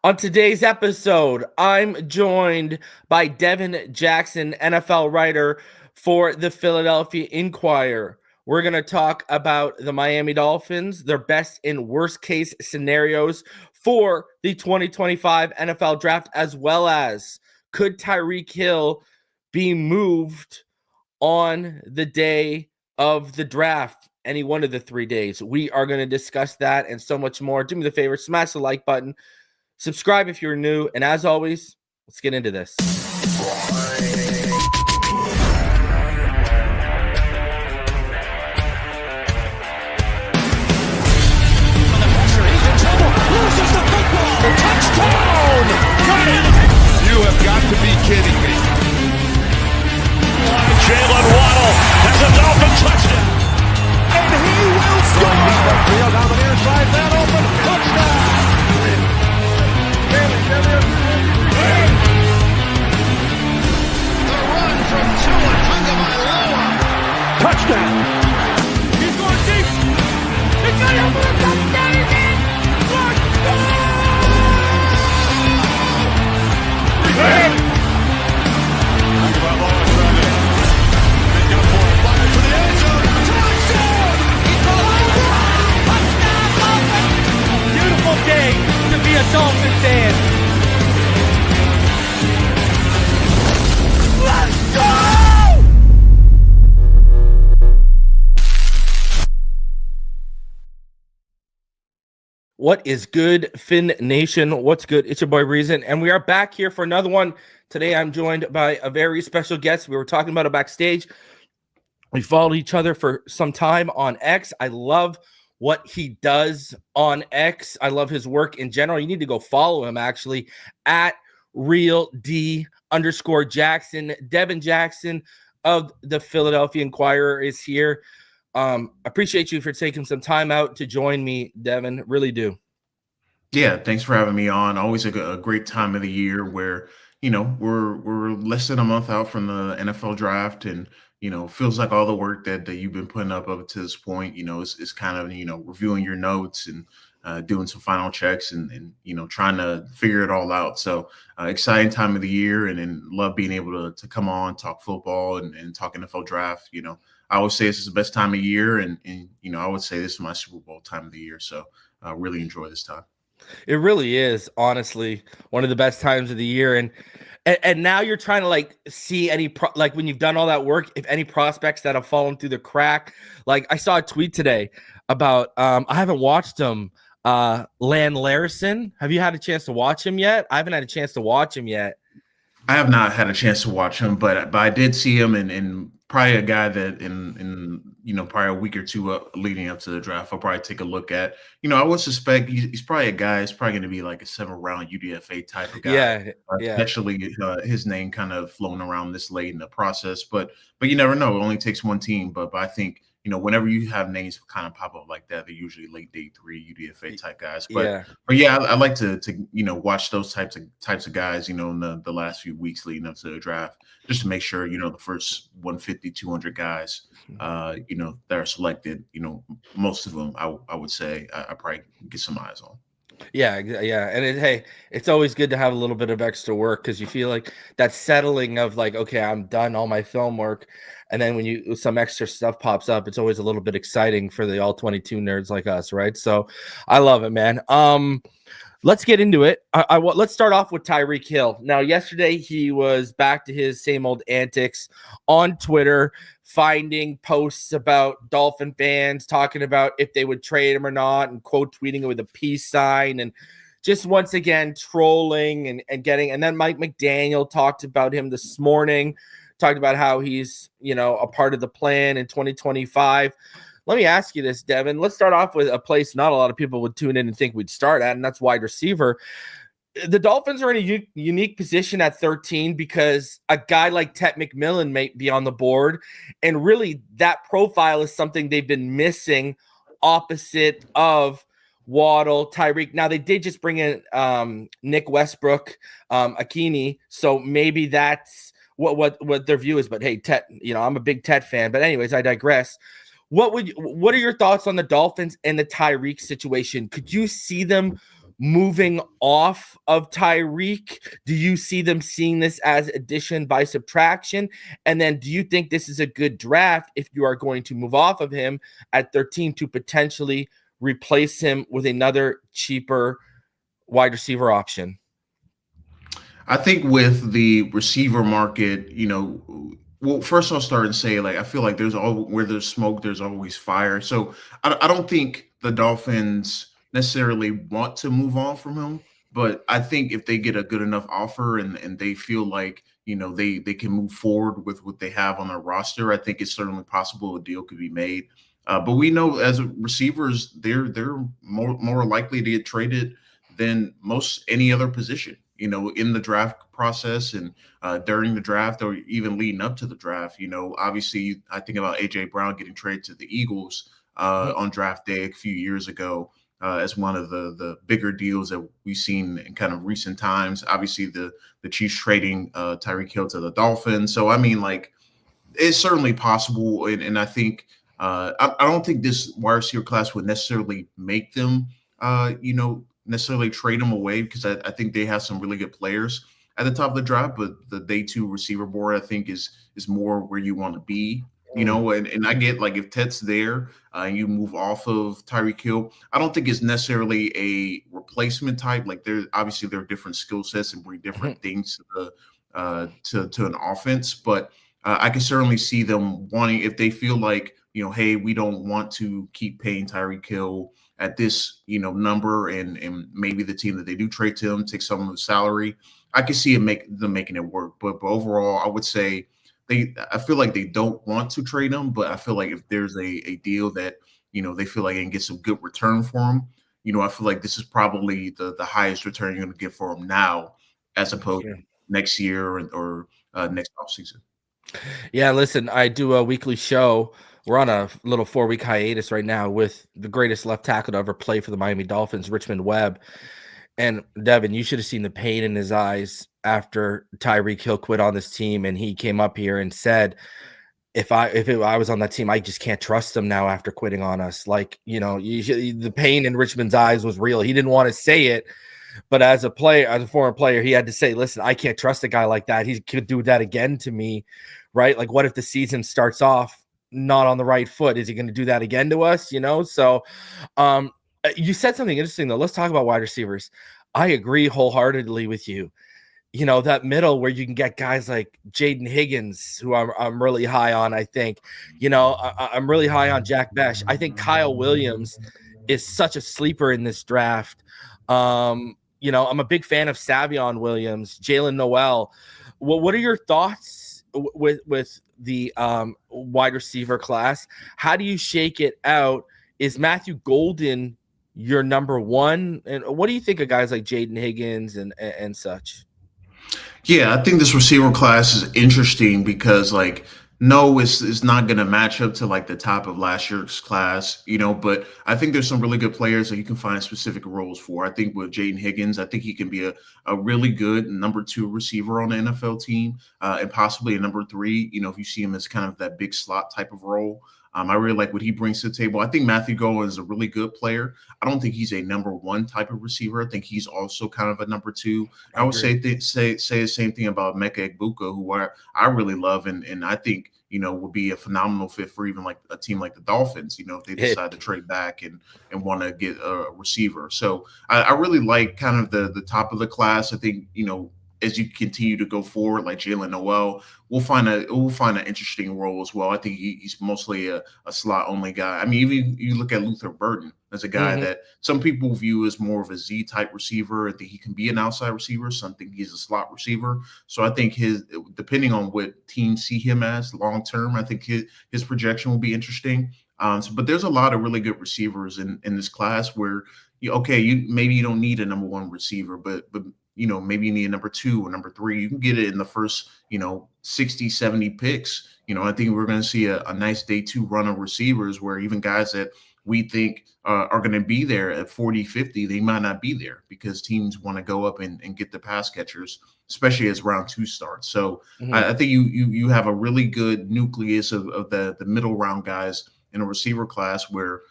On today's episode, I'm joined by Devin Jackson, NFL writer for the Philadelphia Inquirer. We're going to talk about the Miami Dolphins, their best and worst case scenarios for the 2025 NFL draft, as well as could Tyreek Hill be moved on the day of the draft, any one of the 3 days. We are going to discuss that and so much more. Do me the favor, smash the like button. Subscribe if you're new. And as always, let's get into this. Touchdown! You have got to be kidding me. Jalen Waddle has a Dolphin touchdown. And he will score! Field down the near side, that open, touchdown! The run from Tua Tagovailoa. Touchdown! He's going deep. He's got it for a touchdown. He's in. Tagovailoa trying to make up for it. Fire to the end zone. Touchdown! He's going touchdown! Dolphins! Beautiful day to be a Dolphin fan. Let's go! What is good, Finn Nation? What's good? It's your boy Reason, and we are back here for another one. Today, I'm joined by a very special guest. We were talking about it backstage. We followed each other for some time on X. I love what he does on X. I love his work in general. You need to go follow him, actually, at @RealD_Jackson. Devin Jackson of the Philadelphia Inquirer is here. Appreciate you for taking some time out to join me, Devin. Really do. Yeah, thanks for having me on. Always a great time of the year where, we're less than a month out from the NFL draft, and feels like all the work that you've been putting up to this point, is kind of, reviewing your notes and doing some final checks and trying to figure it all out. So exciting time of the year, and love being able to come on, talk football and talk NFL draft. I always say this is the best time of year, and I would say this is my Super Bowl time of the year. So really enjoy this time. It really is, honestly, one of the best times of the year. And now you're trying to see any when you've done all that work, if any prospects that have fallen through the crack. Like I saw a tweet today about I haven't watched him, Lan Larson. Have you had a chance to watch him yet? I haven't had a chance to watch him yet. I have not had a chance to watch him, but I did see him in probably a guy that in probably a week or two leading up to the draft, I'll probably take a look at. I would suspect he's probably a guy. He's probably going to be like a 7th-round UDFA type of guy. Yeah. Especially his name kind of flown around this late in the process, but you never know. It only takes one team, but I think whenever you have names kind of pop up like that, they're usually late day 3 UDFA type guys. But yeah, I like to watch those types of guys, in the last few weeks leading up to the draft, just to make sure, the first 150, 200 guys, that are selected, most of them, I would say I probably get some eyes on. Yeah. And it's always good to have a little bit of extra work, because you feel like that settling of okay, I'm done all my film work. And then when some extra stuff pops up, it's always a little bit exciting for the all 22 nerds like us, right? So I love it, man. Let's get into it. Let's start off with Tyreek Hill. Now, yesterday he was back to his same old antics on Twitter, finding posts about Dolphin fans talking about if they would trade him or not, and quote tweeting it with a peace sign, and just once again trolling and getting. And then Mike McDaniel talked about him this morning, talked about how he's a part of the plan in 2025. Let me ask you this, Devin. Let's start off with a place not a lot of people would tune in and think we'd start at, and that's wide receiver. The Dolphins are in a unique position at 13 because a guy like Tet McMillan may be on the board, and really that profile is something they've been missing opposite of Waddle, Tyreek. Now, they did just bring in Nick Westbrook, Akini, so maybe that's what their view is. But hey, Tet, I'm a big Tet fan. But anyways, I digress. What are your thoughts on the Dolphins and the Tyreek situation? Could you see them moving off of Tyreek? Do you see them seeing this as addition by subtraction? And then do you think this is a good draft if you are going to move off of him at 13 to potentially replace him with another cheaper wide receiver option? I think with the receiver market, well, first I'll start and say, like, I feel like where there's smoke, there's always fire. So I don't think the Dolphins necessarily want to move on from him, but I think if they get a good enough offer and they feel like, they can move forward with what they have on their roster, I think it's certainly possible a deal could be made. But we know as receivers, they're more likely to get traded than most any other position, in the draft process and during the draft or even leading up to the draft. Obviously, I think about A.J. Brown getting traded to the Eagles on draft day a few years ago as one of the bigger deals that we've seen in kind of recent times. Obviously, the Chiefs trading Tyreek Hill to the Dolphins. So, I mean, like, it's certainly possible. And I think I don't think this wide receiver class would necessarily make them, necessarily trade them away, because I think they have some really good players at the top of the draft. But the day 2 receiver board, I think, is more where you want to be. And I get, like, if Ted's there and you move off of Tyreek Hill, I don't think it's necessarily a replacement type. Like, there are different skill sets and bring different things to an offense. But I can certainly see them wanting, if they feel like, hey, we don't want to keep paying Tyreek Hill at this, number, and maybe the team that they do trade to him take some of the salary. I can see them making it work. But overall, I would say I feel like they don't want to trade him, but I feel like if there's a deal that, they feel like they can get some good return for him, I feel like this is probably the highest return you're going to get for him now, as opposed to next year or next offseason. Yeah, listen, I do a weekly show. We're on a little 4-week hiatus right now with the greatest left tackle to ever play for the Miami Dolphins, Richmond Webb. And Devin, you should have seen the pain in his eyes after Tyreek Hill quit on this team, and he came up here and said, if I was on that team, I just can't trust him now after quitting on us. Like, the pain in Richmond's eyes was real. He didn't want to say it, but as a former player, he had to say, listen, I can't trust a guy like that. He could do that again to me, right? Like, what if the season starts off not on the right foot? Is he going to do that again to us? So you said something interesting, though. Let's talk about wide receivers. I agree wholeheartedly with you. That middle where you can get guys like Jaden Higgins, who I'm really high on. I think, I'm really high on Jack Besh. I think Kyle Williams is such a sleeper in this draft. I'm a big fan of Savion Williams, Jalen Noel. What are your thoughts with the wide receiver class? How do you shake it out? Is Matthew Golden your number one? And what do you think of guys like Jaden Higgins and such? Yeah, I think this receiver class is interesting because, like, no, it's not going to match up to, like, the top of last year's class, but I think there's some really good players that you can find specific roles for. I think with Jaden Higgins, I think he can be a really good number 2 receiver on the NFL team, and possibly a number 3, if you see him as kind of that big slot type of role. I really like what he brings to the table. I think Matthew Golden is a really good player. I don't think he's a number 1 type of receiver. I think he's also kind of a number 2. I would say the same thing about Mecca Egbuka, who I really love, and I think would be a phenomenal fit for even like a team like the Dolphins. If they decide to trade back and want to get a receiver. So I really like kind of the top of the class. I think as you continue to go forward, like Jalen Noel, we'll find an interesting role as well. I think he's mostly a slot only guy. I mean, even you look at Luther Burden as a guy that some people view as more of a Z type receiver. I think he can be an outside receiver. Some think he's a slot receiver. So I think depending on what teams see him as long term, I think his projection will be interesting. But there's a lot of really good receivers in this class where maybe you don't need a number 1 receiver, but maybe you need a number 2 or number 3. You can get it in the first, 60, 70 picks. I think we're going to see a nice day 2 run of receivers where even guys that we think are going to be there at 40, 50, they might not be there because teams want to go up and get the pass catchers, especially as round 2 starts. So I think you have a really good nucleus of the middle round guys in a receiver class where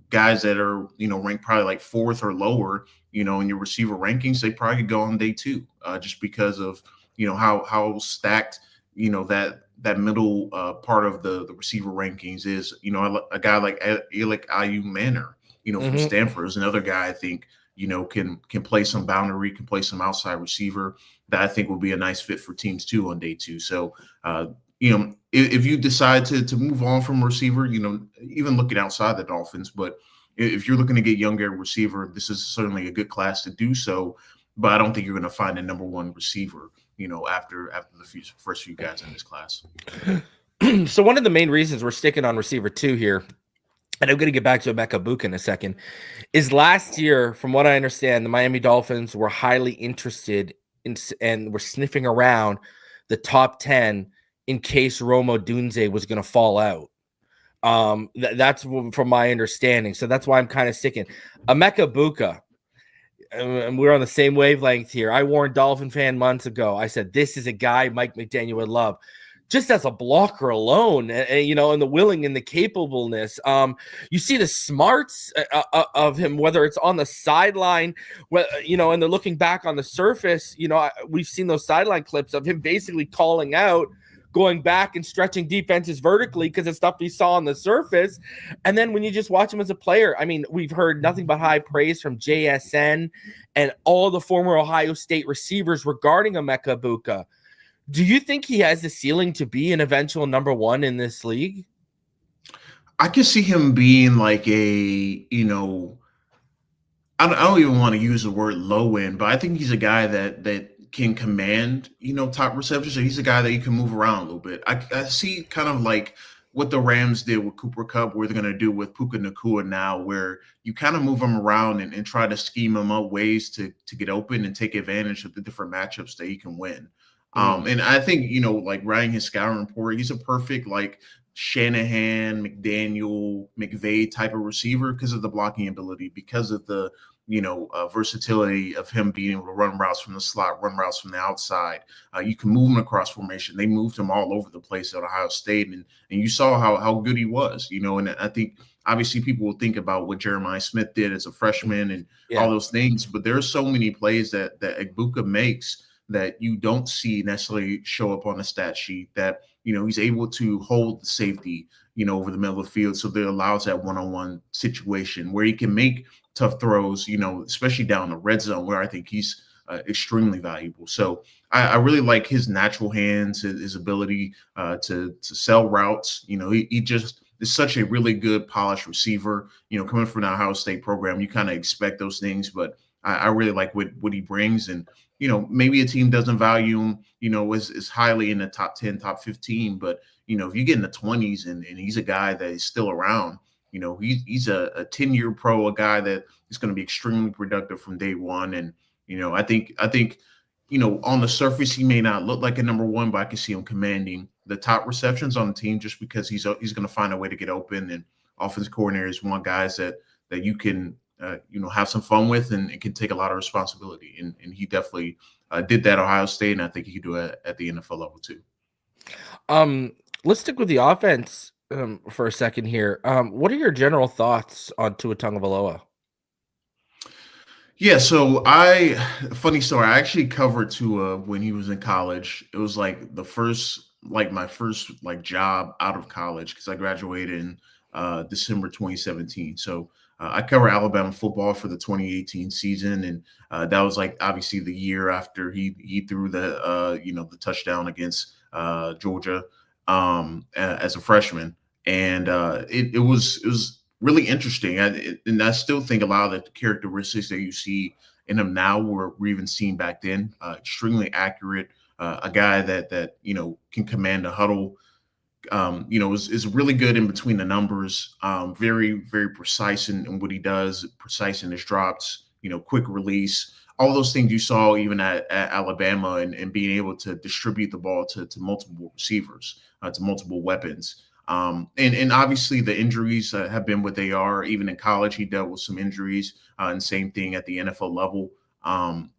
guys that are, ranked probably like fourth or lower, in your receiver rankings, they probably could go on day two, just because of, how stacked, that middle part of the receiver rankings is. A guy like Alec Ayu Manor, from Mhm. Stanford is another guy I think, can play some boundary, can play some outside receiver that I think will be a nice fit for teams too on day two. So, if you decide to move on from receiver, even looking outside the Dolphins, but if you're looking to get younger receiver, this is certainly a good class to do so. But I don't think you're going to find a number one receiver, after the first few guys in this class. So one of the main reasons we're sticking on receiver 2 here, and I'm going to get back to Emeka Buka in a second, is last year, from what I understand, the Miami Dolphins were highly interested in and were sniffing around the top 10 in case Rome Odunze was going to fall out. That's from my understanding. So that's why I'm kind of sticking. Emeka Buka, and we're on the same wavelength here. I warned Dolphin fan months ago. I said, this is a guy Mike McDaniel would love. Just as a blocker alone, and the willing and the capableness. You see the smarts of him, whether it's on the sideline, and they're looking back on the surface. We've seen those sideline clips of him basically calling out, going back and stretching defenses vertically because of stuff he saw on the surface. And then when you just watch him as a player, I mean, we've heard nothing but high praise from JSN and all the former Ohio State receivers regarding Emeka Buka. Do you think he has the ceiling to be an eventual number one in this league? I can see him being like a, I don't even want to use the word low end, but I think he's a guy that can command, top receptions. So he's a guy that you can move around a little bit. I see kind of like what the Rams did with Cooper Kupp, what they're going to do with Puka Nacua now, where you kind of move him around and try to scheme him up ways to get open and take advantage of the different matchups that he can win. And I think, like writing his scouting report, he's a perfect like Shanahan, McDaniel, McVay type of receiver because of the blocking ability, because of the, versatility of him being able to run routes from the slot, run routes from the outside. You can move him across formation. They moved him all over the place at Ohio State, and you saw how good he was, and I think obviously people will think about what Jeremiah Smith did as a freshman and all those things, but there are so many plays that Egbuka makes that you don't see necessarily show up on the stat sheet, that, he's able to hold the safety, over the middle of the field. So that allows that one-on-one situation where he can make tough throws, especially down the red zone, where I think he's extremely valuable. So I really like his natural hands, his ability to sell routes. He just is such a really good polished receiver. Coming from the Ohio State program, you kind of expect those things, but I really like what he brings. And, maybe a team doesn't value him, as highly in the top 10, top 15. But, if you get in the 20s and he's a guy that is still around, he's a 10-year pro, a guy that is going to be extremely productive from day one. And, I think, on the surface, he may not look like a number one, but I can see him commanding the top receptions on the team just because he's going to find a way to get open. And offensive coordinators want guys that you can, have some fun with and can take a lot of responsibility. And he definitely did that at Ohio State, and I think he could do it at the NFL level too. Let's stick with the offense for a second here. What are your general thoughts on Tua Tagovailoa? Yeah, so funny story, I actually covered Tua when he was in college. It was like my first job out of college because I graduated in December 2017. So I covered Alabama football for the 2018 season, and that was like obviously the year after he threw the touchdown against Georgia as a freshman, and it was really interesting. And I still think a lot of the characteristics that you see in him now were even seen back then. Extremely accurate, a guy that can command a huddle. Is really good in between the numbers. Very, very precise in what he does, precise in his drops, quick release, all those things you saw even at Alabama, and being able to distribute the ball to multiple receivers, to multiple weapons. And obviously the injuries have been what they are. Even in college, he dealt with some injuries, and same thing at the NFL level.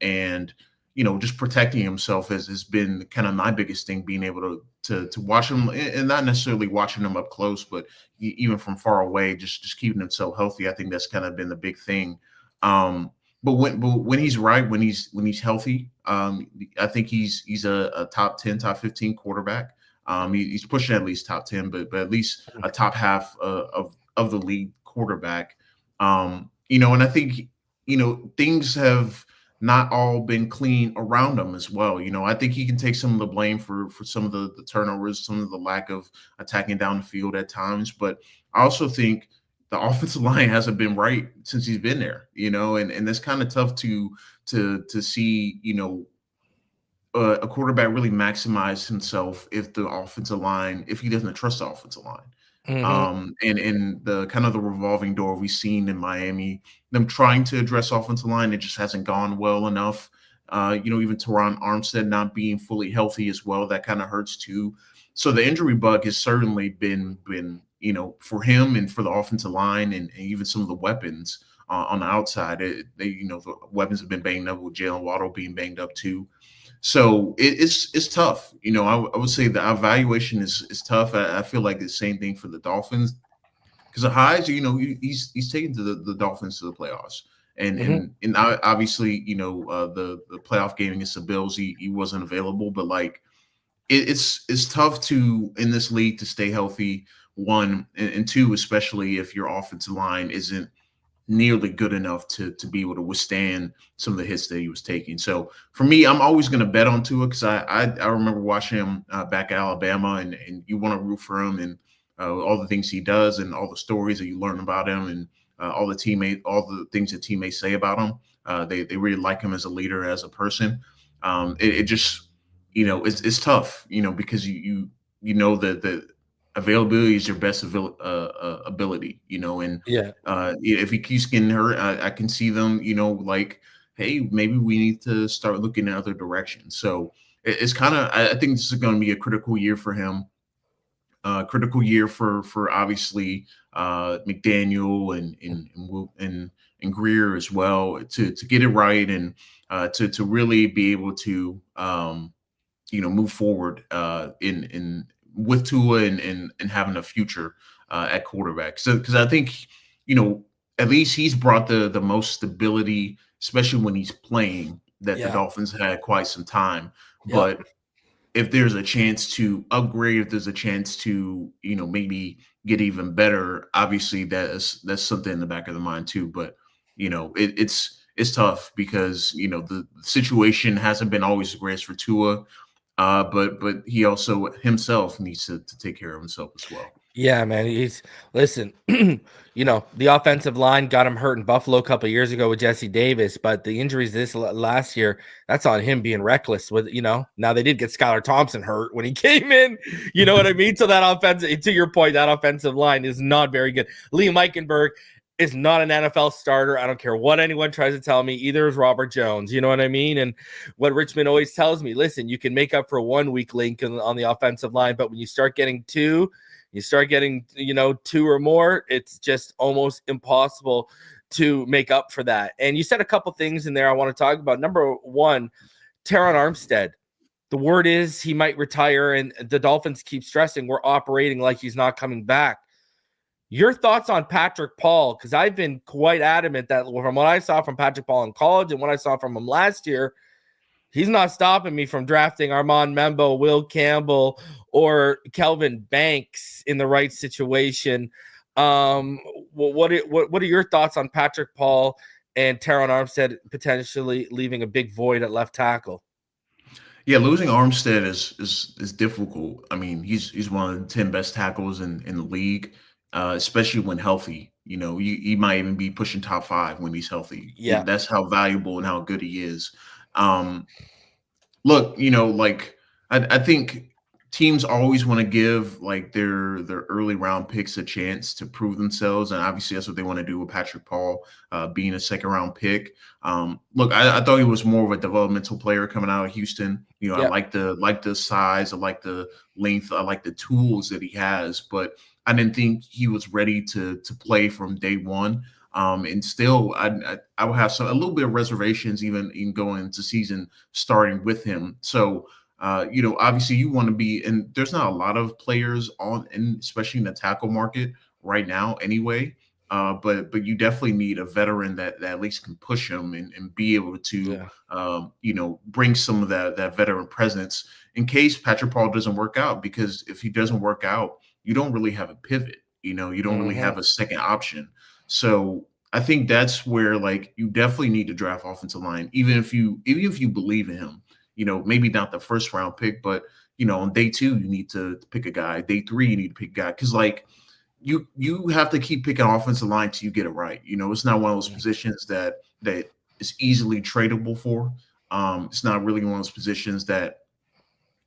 And just protecting himself has been kind of my biggest thing, being able to watch him, and not necessarily watching him up close, but even from far away, just keeping himself healthy. I think that's kind of been the big thing. But when he's right, when he's healthy, I think he's a top 10, top 15 quarterback. He's pushing at least top 10, but at least a top half of the league quarterback. And I think things have not all been clean around him as well. I think he can take some of the blame for some of the turnovers, some of the lack of attacking down the field at times. But I also think the offensive line hasn't been right since he's been there, and that's kind of tough to see, a quarterback really maximize himself if he doesn't trust the offensive line. And the kind of the revolving door we've seen in Miami, them trying to address offensive line, it just hasn't gone well enough. Even Teron Armstead not being fully healthy as well, that kind of hurts too. So the injury bug has certainly been for him and for the offensive line, and even some of the weapons on the outside. The weapons have been banged up, with Jalen Waddle being banged up too. So it's tough. I would say the evaluation is tough. I feel like the same thing for the Dolphins, because the highs, he's taken to the Dolphins to the playoffs, and obviously, the playoff game against the Bills, he wasn't available, but like it's tough in this league to stay healthy. One, and two, especially if your offensive line isn't nearly good enough to be able to withstand some of the hits that he was taking. So for me, I'm always going to bet on Tua, because I remember watching him back at Alabama, and you want to root for him, and all the things he does, and all the stories that you learn about him, and all the things that teammates say about him. They really like him as a leader, as a person. It just, it's tough, because you know that the availability is your best ability, and if he keeps getting hurt, I can see them, like, hey, maybe we need to start looking at other directions. So it's kind of, I think this is going to be a critical year for him, critical year for obviously McDaniel and Greer as well, to get it right, and to really be able to move forward in with Tua, and having a future at quarterback. So, because I think, at least he's brought the most stability, especially when he's playing, that the Dolphins had quite some time. But if there's a chance to upgrade, if there's a chance to, maybe get even better, obviously that's something in the back of the mind too. But, it's tough, because, the situation hasn't been always the greatest for Tua. But he also himself needs to take care of himself as well. Yeah, man. Listen, the offensive line got him hurt in Buffalo a couple of years ago with Jesse Davis, but the injuries this last year, that's on him being reckless with, now they did get Skylar Thompson hurt when he came in, you know what I mean? So that offensive, to your point, that offensive line is not very good. Liam Eichenberg is not an NFL starter. I don't care what anyone tries to tell me. Either is Robert Jones. You know what I mean? And what Richmond always tells me, listen, you can make up for one weak link on the offensive line, but when you start getting two or more, it's just almost impossible to make up for that. And you said a couple things in there I want to talk about. Number one, Teron Armstead. The word is he might retire, and the Dolphins keep stressing we're operating like he's not coming back. Your thoughts on Patrick Paul? Because I've been quite adamant that from what I saw from Patrick Paul in college and what I saw from him last year, he's not stopping me from drafting Armand Membo, Will Campbell, or Kelvin Banks in the right situation. What are your thoughts on Patrick Paul and Teron Armstead potentially leaving a big void at left tackle? Yeah, losing Armstead is difficult. I mean, he's one of the 10 best tackles in the league. Especially when healthy, he might even be pushing top 5 when he's healthy. Yeah, that's how valuable and how good he is. Look, I think teams always want to give like their early round picks a chance to prove themselves, and obviously that's what they want to do with Patrick Paul being a second round pick. Look, I thought he was more of a developmental player coming out of Houston. I like the size, I like the length, I like the tools that he has, but I didn't think he was ready to play from day one. And still, I will have a little bit of reservations even going into season starting with him. So, obviously you want to be, and there's not a lot of players especially in the tackle market right now anyway. But you definitely need a veteran that at least can push him and be able to, Yeah. bring some of that veteran presence in case Patrick Paul doesn't work out. Because if he doesn't work out, you don't really have a pivot. You don't really Mm-hmm. have a second option. So I think that's where like you definitely need to draft offensive line, even if you believe in him. Maybe not the first round pick, but on day 2 you need to pick a guy. Day 3 you need to pick a guy because like you have to keep picking offensive line till you get it right. It's not one of those positions that is easily tradable for. It's not really one of those positions that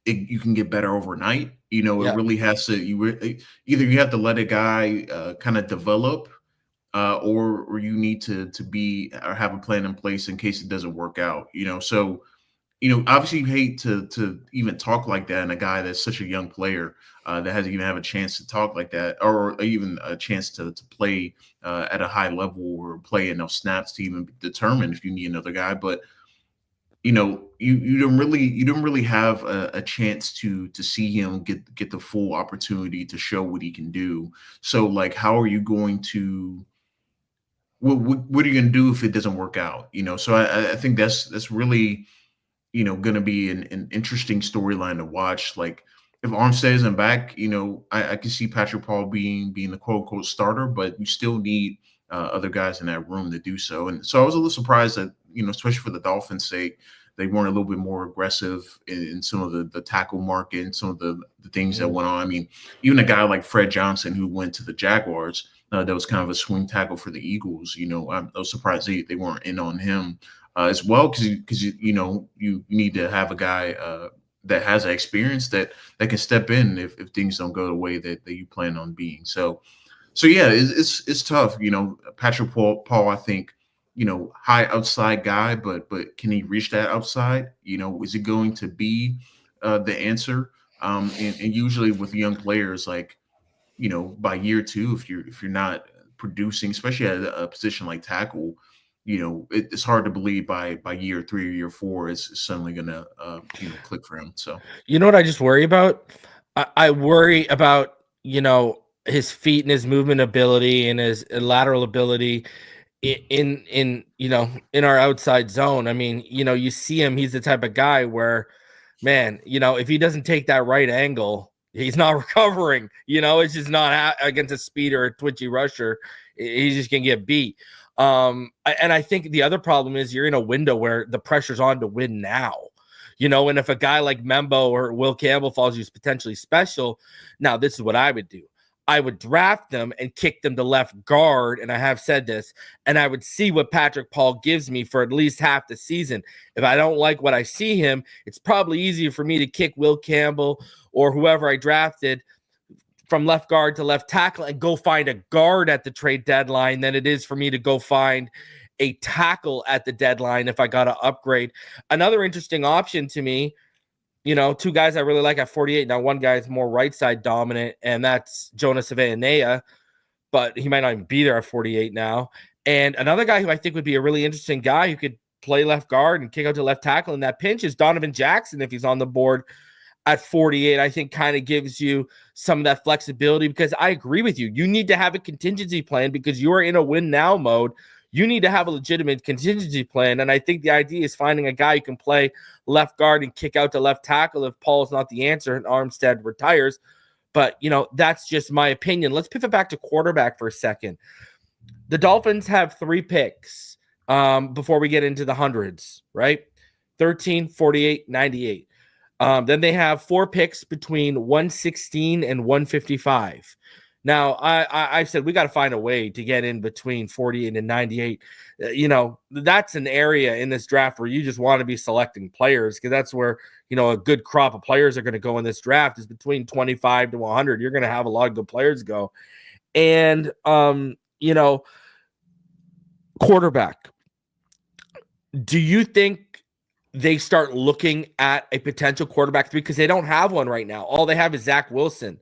you can get better overnight. It Yeah. really has to. Either you have to let a guy kind of develop, or you need to be or have a plan in place in case it doesn't work out. So obviously you hate to even talk like that, and a guy that's such a young player that hasn't even have a chance to talk like that, or even a chance to play at a high level or play enough snaps to even determine if you need another guy. But you don't really have a chance to see him get the full opportunity to show what he can do. So like, how are you going to what are you going to do if it doesn't work out? So I think that's really going to be an interesting storyline to watch. Like if Armstead isn't back, I can see Patrick Paul being the quote unquote starter, but you still need other guys in that room to do so. And so I was a little surprised that, especially for the Dolphins' sake, they weren't a little bit more aggressive in some of the tackle market and some of the things that went on. I mean, even a guy like Fred Johnson, who went to the Jaguars, that was kind of a swing tackle for the Eagles. I was surprised they weren't in on him as well, because you need to have a guy that has an experience that can step in if things don't go the way that you plan on being. So yeah, it's tough. Patrick Paul, I think, high outside guy, but can he reach that outside? Is it going to be the answer? And usually with young players, like, by year 2, if you're not producing, especially at a position like tackle, it's hard to believe by year 3 or year 4 it's suddenly gonna click for him. So You know what I just worry about? I worry about, his feet and his movement ability and his lateral ability in in our outside zone. I mean, you see him, he's the type of guy where, man, if he doesn't take that right angle, he's not recovering. It's just not against a speed or a twitchy rusher. He's just gonna get beat. And I think the other problem is you're in a window where the pressure's on to win now. And if a guy like Membo or Will Campbell falls, who's potentially special, now this is what I would do. I would draft them and kick them to left guard, and I have said this, and I would see what Patrick Paul gives me for at least half the season. If I don't like what I see him, it's probably easier for me to kick Will Campbell or whoever I drafted from left guard to left tackle and go find a guard at the trade deadline than it is for me to go find a tackle at the deadline if I got to upgrade. Another interesting option to me, 2 guys I really like at 48. Now, one guy is more right side dominant, and that's Jonas Savaianea, but he might not even be there at 48 now. And another guy who I think would be a really interesting guy who could play left guard and kick out to left tackle in that pinch is Donovan Jackson. If he's on the board at 48, I think kind of gives you some of that flexibility, because I agree with you. You need to have a contingency plan because you are in a win now mode. You need to have a legitimate contingency plan. And I think the idea is finding a guy who can play left guard and kick out to left tackle if Paul's not the answer and Armstead retires. But, that's just my opinion. Let's pivot back to quarterback for a second. The Dolphins have 3 picks before we get into the hundreds, right? 13, 48, 98. Then they have 4 picks between 116 and 155. Now, I said we got to find a way to get in between 48 and 98. That's an area in this draft where you just want to be selecting players, because that's where, a good crop of players are going to go in this draft is between 25 to 100. You're going to have a lot of good players go. And, quarterback, do you think they start looking at a potential quarterback 3, because they don't have one right now? All they have is Zach Wilson.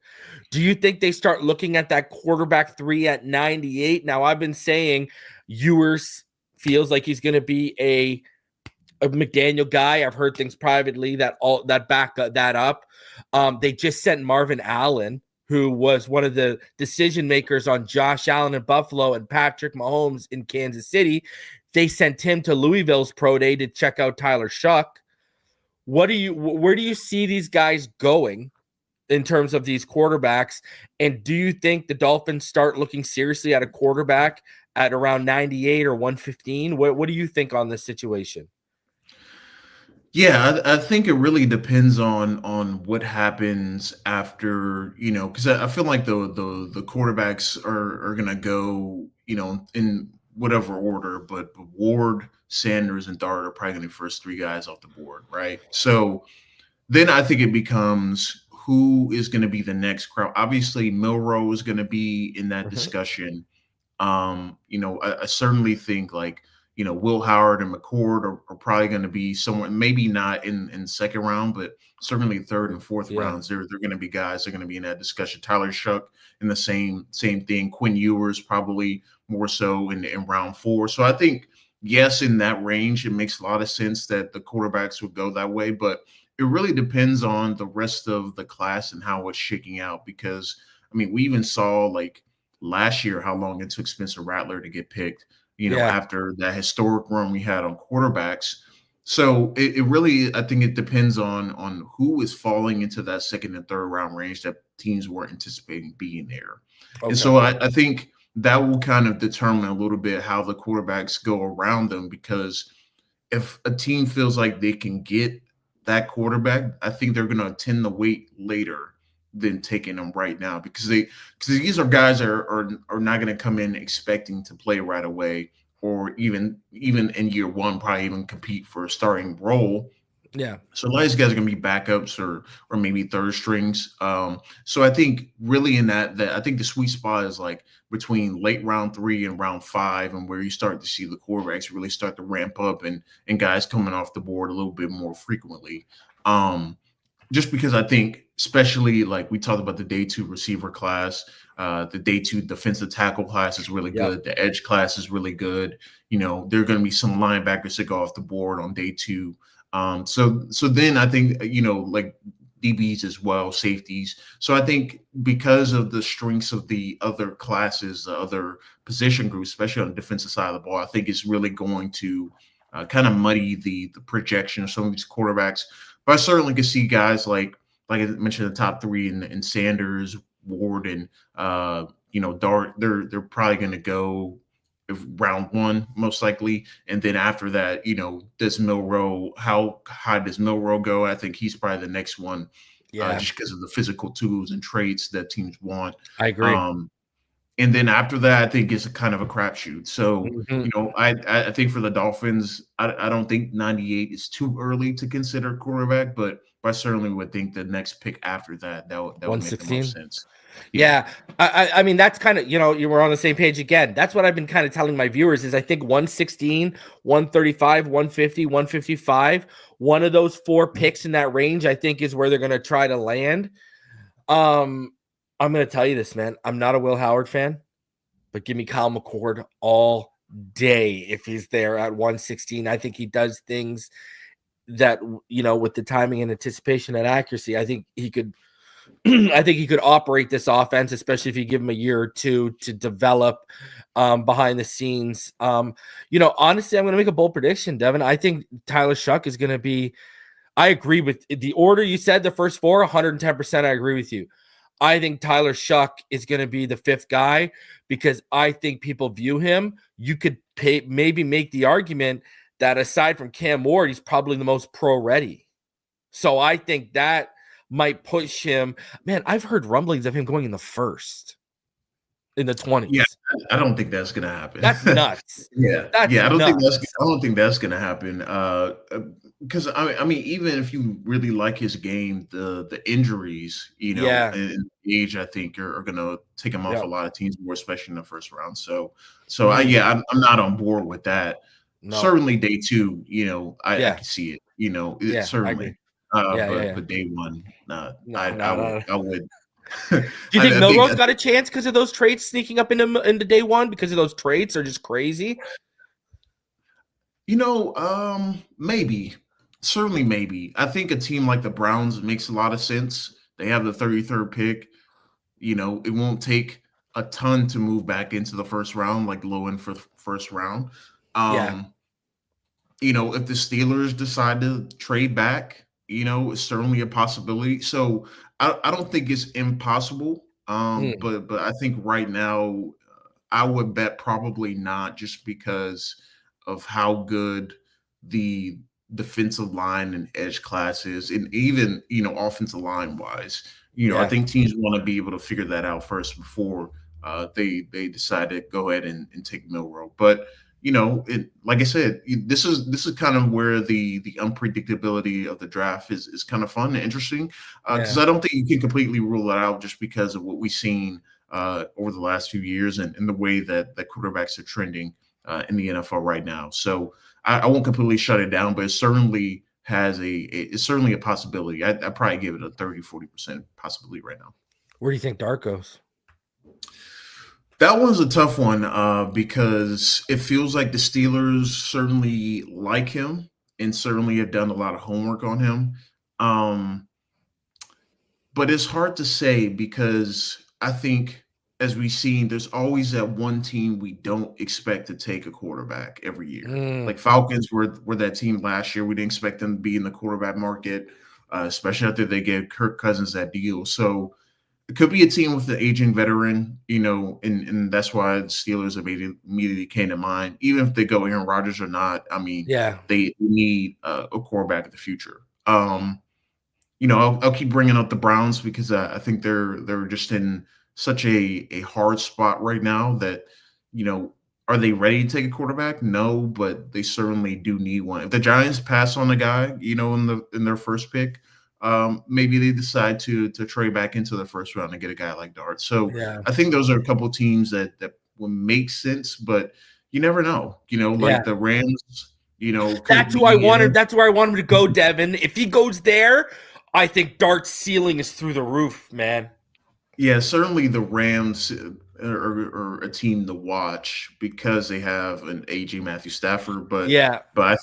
Do you think they start looking at that quarterback 3 at 98? Now, I've been saying Ewers feels like he's going to be a McDaniel guy. I've heard things privately that back that up. They just sent Marvin Allen, who was one of the decision makers on Josh Allen in Buffalo and Patrick Mahomes in Kansas City. They sent him to Louisville's pro day to check out Tyler Shuck. Where do you see these guys going in terms of these quarterbacks? And do you think the Dolphins start looking seriously at a quarterback at around 98 or 115? What do you think on this situation? Yeah, I think it really depends on what happens after, because I feel like the quarterbacks are gonna go, in whatever order, but Ward, Sanders, and Dart are probably gonna be the first three guys off the board, right? So then I think it becomes who is going to be the next crowd. Obviously, Milrow is going to be in that discussion. I certainly think like, Will Howard and McCord are probably going to be somewhere, maybe not in second round, but certainly third and fourth rounds. They're going to be guys that are going to be in that discussion. Tyler Shuck in the same thing. Quinn Ewers probably more so in round 4. So I think, yes, in that range, it makes a lot of sense that the quarterbacks would go that way, but it really depends on the rest of the class and how it's shaking out. Because, we even saw like last year how long it took Spencer Rattler to get picked, after that historic run we had on quarterbacks. So it really, I think it depends on who is falling into that second and third round range that teams weren't anticipating being there. Okay. And so I think that will kind of determine a little bit how the quarterbacks go around them, because if a team feels like they can get that quarterback, I think they're going to tend to wait later than taking them right now, because these are guys that are not going to come in expecting to play right away, or even in year one probably even compete for a starting role. Yeah. So a lot of these guys are going to be backups or maybe third strings. So I think really in that I think the sweet spot is like between late round 3 and round 5, and where you start to see the quarterbacks really start to ramp up and guys coming off the board a little bit more frequently. Just because I think, especially like we talked about the day 2 receiver class, the day 2 defensive tackle class is really good. The edge class is really good. There are going to be some linebackers that go off the board on day 2. So then I think, like DBs as well, safeties. So I think because of the strengths of the other classes, the other position groups, especially on the defensive side of the ball, I think it's really going to kind of muddy the projection of some of these quarterbacks. But I certainly could see guys like I mentioned, the top 3 in Sanders, Ward, and Dart. They're probably going to go round 1 most likely, and then after that, does Milrow? How high does Milrow go? I think he's probably the next one, just because of the physical tools and traits that teams want. I agree. And then after that, I think it's a kind of a crapshoot. So, I think for the Dolphins, I don't think 98 is too early to consider quarterback, but I certainly would think the next pick after that would make the most sense. Yeah. I mean, that's kind of, you were on the same page again. That's what I've been kind of telling my viewers is I think 116, 135, 150, 155, one of those 4 picks in that range, I think is where they're going to try to land. I'm going to tell you this, man. I'm not a Will Howard fan, but give me Kyle McCord all day if he's there at 116. I think he does things that, with the timing and anticipation and accuracy, I think he could operate this offense, especially if you give him a year or 2 to develop behind the scenes. Honestly, I'm going to make a bold prediction, Devin. I think Tyler Shuck is going to be, I agree with the order you said, the first 4, 110%. I agree with you. I think Tyler Shuck is going to be the 5th guy, because I think people view him. You could maybe make the argument that aside from Cam Ward, he's probably the most pro ready. So I think that might push him. Man, I've heard rumblings of him going in the 1st, in the 20s. Yeah, I don't think that's going to happen. That's nuts. I don't think that's going to happen. Because I mean, even if you really like his game, the injuries, and age, I think are going to take him off a lot of teams, more especially in the first round. So I'm not on board with that. No. Certainly day 2, I can see it. Certainly. But day 1, I would. Do you think I think Milroe's got a chance because of those trades sneaking up into day one because of those trades are just crazy? maybe. Certainly maybe. I think a team like the Browns makes a lot of sense. They have the 33rd pick. It won't take a ton to move back into the first round, like low end for the first round. Yeah, Um, if the Steelers decide to trade back, it's certainly a possibility. So I don't think it's impossible. mm, But I think right now I would bet probably not, just because of how good the defensive line and edge class is, and even offensive line wise. I yeah, think teams want to be able to figure that out first before they decide to go ahead and take Milroe. But like I said, this is kind of where the unpredictability of the draft is kind of fun and interesting, because yeah, I don't think you can completely rule it out just because of what we've seen over the last few years, and the way that quarterbacks are trending in the NFL right now. So I won't completely shut it down, but it certainly it's certainly a possibility. I probably give it a 30-40% possibility right now. Where do you think Dart goes? That one's a tough one, because it feels like the Steelers certainly like him and certainly have done a lot of homework on him. Um, but it's hard to say, because I think, as we've seen, there's always that one team we don't expect to take a quarterback every year. Mm, Like Falcons were that team last year. We didn't expect them to be in the quarterback market, especially after they gave Kirk Cousins that deal. So it could be a team with an aging veteran, and that's why the Steelers immediately came to mind. Even if they go Aaron Rodgers or not, I mean, yeah, they need a quarterback in the future. I'll keep bringing up the Browns, because I think they're just in such a hard spot right now that, are they ready to take a quarterback? No, but they certainly do need one. If the Giants pass on a guy, in their first pick, maybe they decide to trade back into the first round and get a guy like Dart. So yeah, I think those are a couple of teams that would make sense, but you never know. yeah. Like the Rams, could That's who I be in. wanted. That's where I want him to go, Devin. If he goes there, I think Dart's ceiling is through the roof, man. Yeah, certainly the Rams are a team to watch, because they have an aging Matthew Stafford. But Yeah, I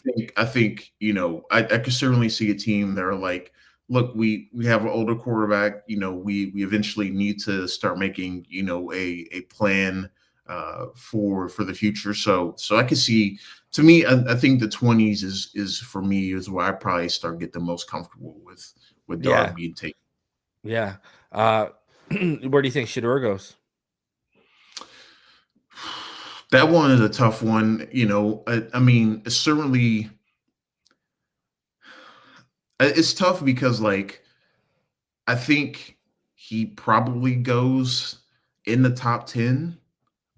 think I could certainly see a team that are like, look, we have an older quarterback. We eventually need to start making a plan for the future. So I could see. To me, I think the 20s is for me is where I probably start get the most comfortable with yeah, Dart being taken. yeah. Uh, where do you think Shador goes? That one is a tough one. I mean, it's tough, because, like, I think he probably goes in the top 10,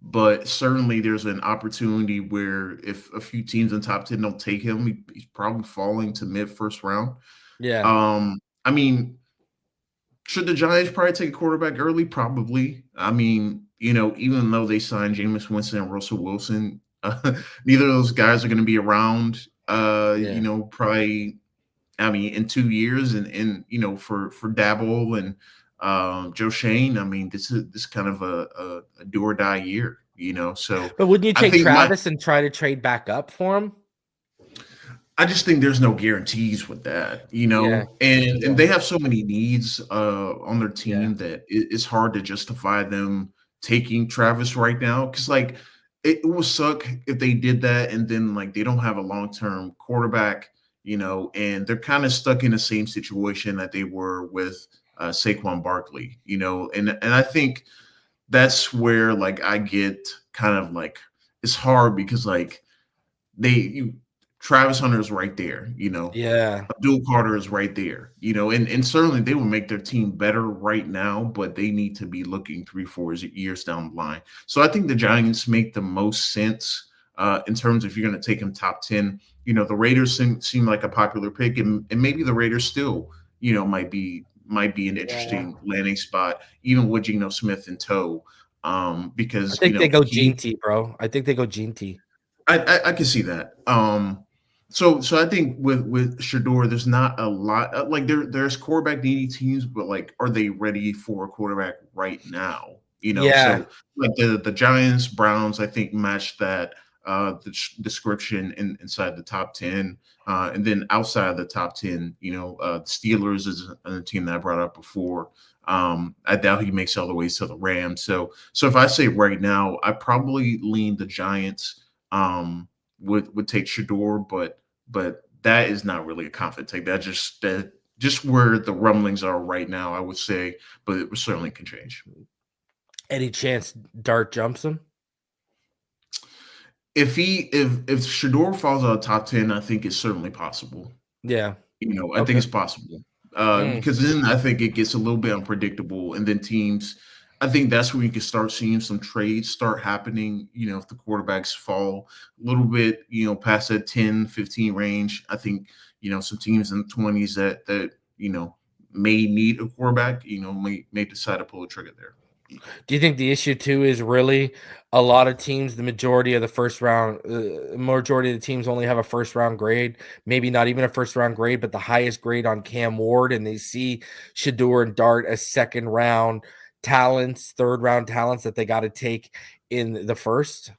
but certainly there's an opportunity where if a few teams in top 10 don't take him, he's probably falling to mid first round. Yeah, I mean, should the Giants probably take a quarterback early? Probably. I mean, even though they signed Jameis Winston and Russell Wilson, neither of those guys are going to be around. yeah. Probably. I mean, in 2 years, and for Dabble and Joe Shane. I mean, this is kind of a do or die year. So But wouldn't you I take think Travis and try to trade back up for him? I just think there's no guarantees with that, Yeah, and yeah, they have so many needs on their yeah, team that it's hard to justify them taking Travis right now, because, like, it will suck if they did that and then, like, they don't have a long-term quarterback, and they're kind of stuck in the same situation that they were with Saquon Barkley, and I think that's where, like, I get kind of like, it's hard, because, like, Travis Hunter is right there, yeah, Abdul Carter is right there, and certainly they will make their team better right now, but they need to be looking 3-4 years down the line. So I think the Giants make the most sense in terms of, if you're going to take them top 10. The Raiders seem like a popular pick, and maybe the Raiders still, might be an yeah. interesting landing spot, even with Geno Smith in tow, I because think they go Gene T, bro. I think they go Gene T. I can see that. So I think with Shador, there's not a lot like there's quarterback needy teams, but like, are they ready for a quarterback right now? Yeah. So like the Giants, Browns, I think match that description inside the top 10, and then outside of the top 10, Steelers is a team that I brought up before. I doubt he makes all the way to the Rams. So if I say right now, I probably lean the Giants. Would take Shador, but that is not really a confident take. Just where the rumblings are right now, I would say, but it certainly can change. Any chance Dart jumps him? If Shador falls out of top 10, I think it's certainly possible. Yeah. I think Okay. it's possible. Mm. Because then I think it gets a little bit unpredictable, and then teams. I think that's when you can start seeing some trades start happening. If the quarterbacks fall a little bit, past that 10, 15 range, I think, some teams in the 20s that may need a quarterback, may decide to pull the trigger there. Do you think the issue too is really a lot of teams, the majority of the majority of the teams only have a first round grade, maybe not even a first round grade, but the highest grade on Cam Ward, and they see Shador and Dart as second round talents, third round talents that they got to take in the first?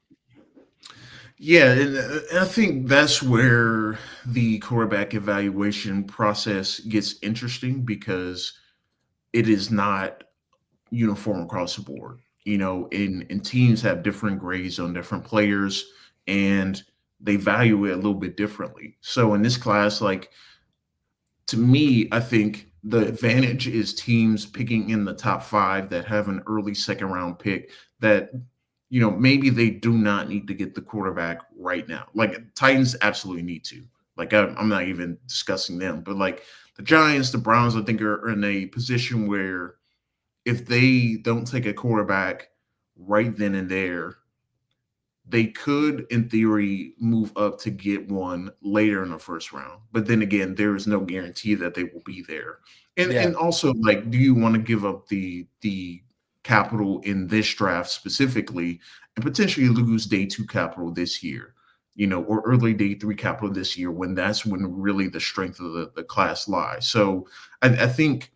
Yeah, and I think that's where the quarterback evaluation process gets interesting because it is not uniform across the board. And teams have different grades on different players, and they value it a little bit differently. So in this class, like, to me, I think the advantage is teams picking in the top 5 that have an early second round pick that maybe they do not need to get the quarterback right now. Like, Titans absolutely need to. Like, I'm not even discussing them, but like the Giants, the Browns, I think are in a position where if they don't take a quarterback right then and there, they could, in theory, move up to get one later in the first round. But then again, there is no guarantee that they will be there. And Yeah. and also, like, do you want to give up the capital in this draft specifically and potentially lose day 2 capital this year, or early day 3 capital this year, when that's when really the strength of the class lies. So I think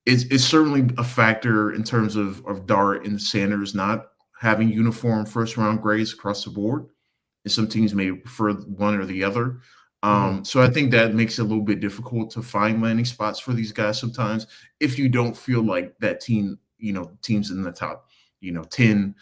it's certainly a factor in terms of Dart and Sanders not having uniform first round grades across the board. And some teams may prefer one or the other. Mhm. So I think that makes it a little bit difficult to find landing spots for these guys sometimes if you don't feel like that teams in the top, 10,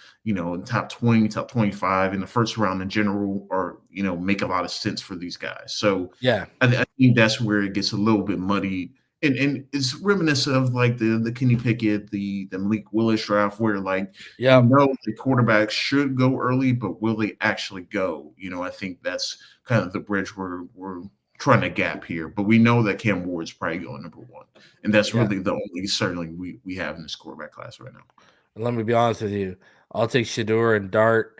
top 20, top 25 in the first round in general, or, make a lot of sense for these guys. So Yeah. I think that's where it gets a little bit muddy. And it's reminiscent of like the Kenny Pickett, the Malik Willis draft, where like Yeah. the quarterbacks should go early, but will they actually go? I think that's kind of the bridge we're trying to gap here. But we know that Cam Ward's probably going number 1, and that's Yeah. really the only certainly we have in this quarterback class right now. And let me be honest with you. I'll take Shador and Dart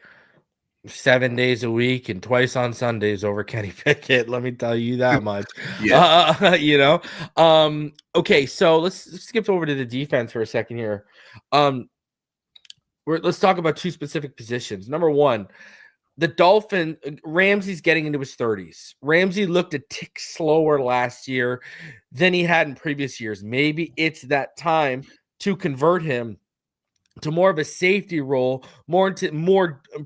7 days a week and twice on Sundays over Kenny Pickett. Let me tell you that much. Yeah. Okay, so let's skip over to the defense for a second here. Let's talk about 2 specific positions. Number 1, the Dolphin Ramsey's getting into his 30s. Ramsey looked a tick slower last year than he had in previous years. Maybe it's that time to convert him to more of a safety role, more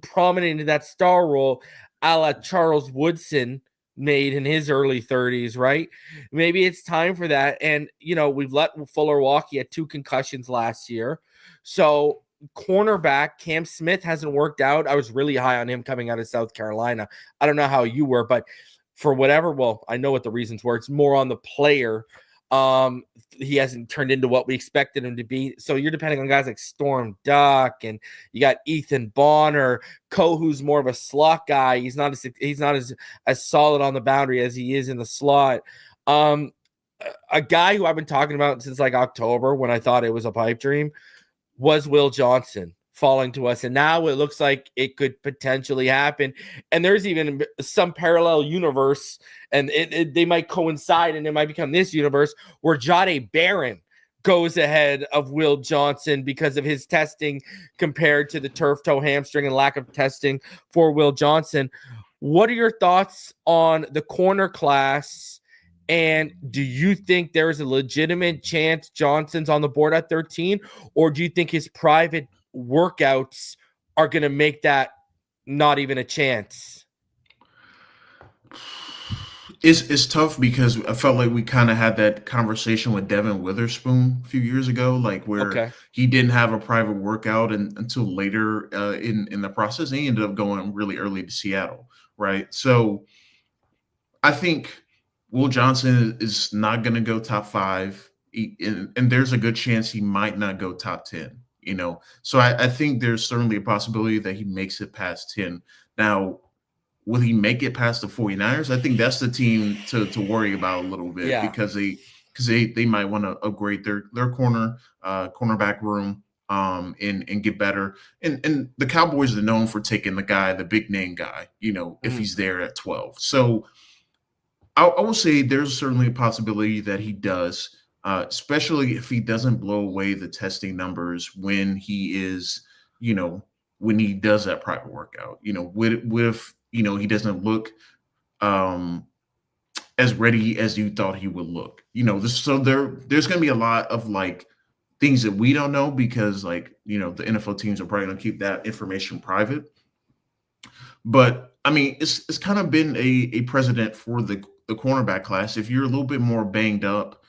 prominent into that star role, a la Charles Woodson made in his early 30s, right? Maybe it's time for that. And, we've let Fuller walk. He had 2 concussions last year. So cornerback Cam Smith hasn't worked out. I was really high on him coming out of South Carolina. I don't know how you were, but for whatever, well, I know what the reasons were. It's more on the player. He hasn't turned into what we expected him to be. So you're depending on guys like Storm Duck, and you got Ethan Bonner, who's more of a slot guy. He's not as solid on the boundary as he is in the slot. A guy who I've been talking about since like October, when I thought it was a pipe dream, was Will Johnson falling to us. And now it looks like it could potentially happen. And there's even some parallel universe, and they might coincide, and it might become this universe where Jahdae Barron goes ahead of Will Johnson because of his testing compared to the turf toe hamstring and lack of testing for Will Johnson. What are your thoughts on the corner class? And do you think there is a legitimate chance Johnson's on the board at 13? Or do you think his private workouts are going to make that not even a chance? It's tough because I felt like we kind of had that conversation with Devin Witherspoon a few years ago, like where Okay. he didn't have a private workout until later in the process. And he ended up going really early to Seattle, right? So I think Will Johnson is not going to go top 5, and there's a good chance he might not go top 10. So I think there's certainly a possibility that he makes it past 10. Now, will he make it past the 49ers? I think that's the team to worry about a little bit Yeah. because they might want to upgrade their cornerback room and get better. And the Cowboys are known for taking the big name guy, if he's there at 12. So I will say there's certainly a possibility that he does, especially if he doesn't blow away the testing numbers when he is, when he does that private workout. With he doesn't look as ready as you thought he would look. So there's going to be a lot of like things that we don't know because the NFL teams are probably going to keep that information private. But I mean, it's kind of been a precedent for the cornerback class. If you're a little bit more banged up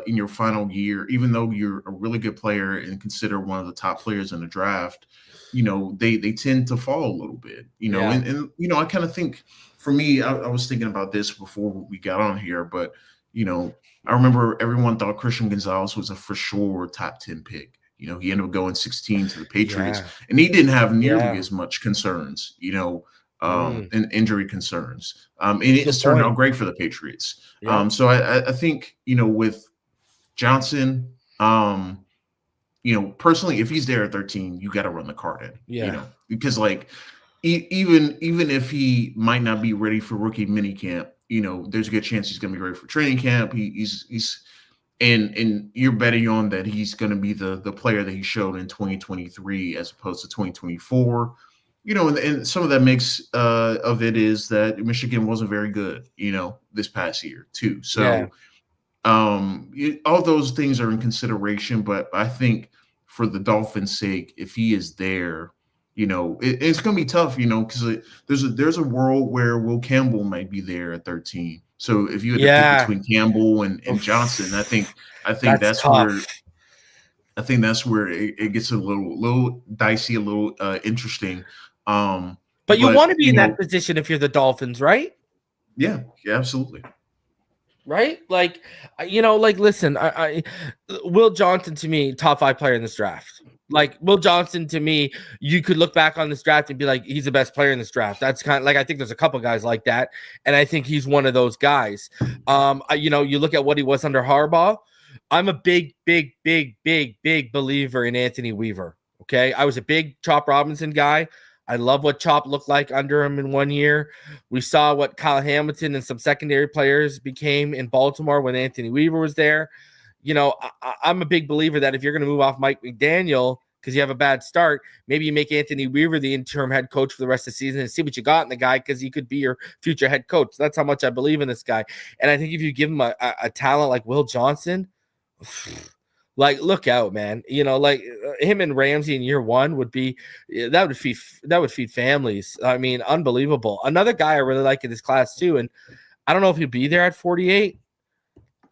in your final year, even though you're a really good player and considered one of the top players in the draft, they tend to fall a little bit, Yeah. and I kind of think for me, I was thinking about this before we got on here, but I remember everyone thought Christian Gonzalez was a for sure top 10 pick. He ended up going 16 to the Patriots, and he didn't have nearly as much concerns, and injury concerns. And it's turned out great for the Patriots. Yeah. So I think, with Johnson, personally, if he's there at 13, you got to run the card in, because even if he might not be ready for rookie minicamp, there's a good chance he's going to be ready for training camp. He's and you're betting on that he's going to be the player that he showed in 2023 as opposed to 2024. And some of that mix of it is that Michigan wasn't very good, this past year too. So all those things are in consideration, but I think for the Dolphins' sake, if he is there, it's going to be tough, because there's a world where Will Campbell might be there at 13. So if you had to pick between Campbell and Johnson, I think that's where it gets a little dicey, a little interesting. But you want to be in that position if you're the Dolphins, right? Yeah, absolutely. Right? Listen, Will Johnson to me, top 5 player in this draft. Like Will Johnson to me, you could look back on this draft and be like, he's the best player in this draft. That's kind of like, I think there's a couple guys like that. And I think he's one of those guys. You look at what he was under Harbaugh. I'm a big believer in Anthony Weaver. Okay. I was a big Chop Robinson guy. I love what Chop looked like under him in 1 year. We saw what Kyle Hamilton and some secondary players became in Baltimore when Anthony Weaver was there. I'm a big believer that if you're going to move off Mike McDaniel because you have a bad start, maybe you make Anthony Weaver the interim head coach for the rest of the season and see what you got in the guy because he could be your future head coach. That's how much I believe in this guy. And I think if you give him a talent like Will Johnson, look out, man. Him and Ramsey in year 1 would feed families. I mean, unbelievable. Another guy I really like in this class too, and I don't know if he'll be there at 48.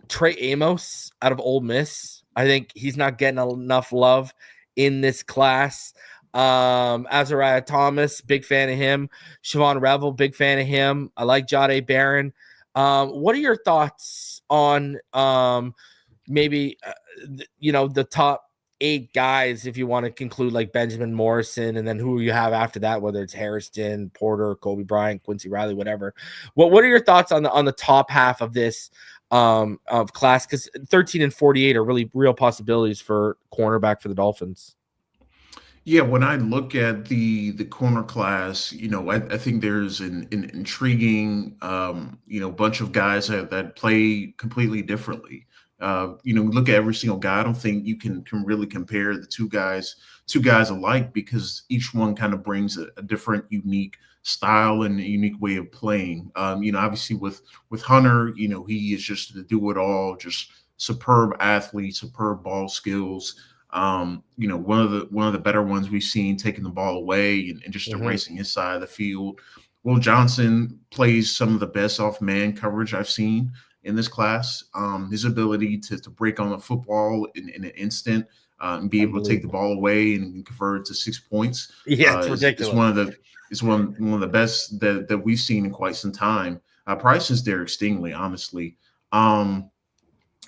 Trey Amos out of Ole Miss. I think he's not getting enough love in this class. Azariah Thomas, big fan of him. Siobhan Revel, big fan of him. I like Jahdae Barron. What are your thoughts on maybe the top 8 guys, if you want to conclude like Benjamin Morrison, and then who you have after that, whether it's Harrison, Porter, Kobe Bryant, Quincy Riley, whatever. What are your thoughts on the top half of this of class? Because 13 and 48 are really real possibilities for cornerback for the Dolphins. Yeah, when I look at the corner class, I think there's an intriguing bunch of guys that play completely differently. Look at every single guy. I don't think you can really compare the two guys alike because each one kind of brings a different, unique style and a unique way of playing. Obviously with Hunter, he is just the do it all, just superb athlete, superb ball skills. One of the better ones we've seen taking the ball away and just Mhm. erasing his side of the field. Will Johnson plays some of the best off man coverage I've seen in this class. His ability to break on the football in an instant and be able to take the Unbelievable. ball away and convert it to 6 points Yeah, it's is ridiculous. one of the best that we've seen in quite some time. Probably since Derek Stingley, honestly.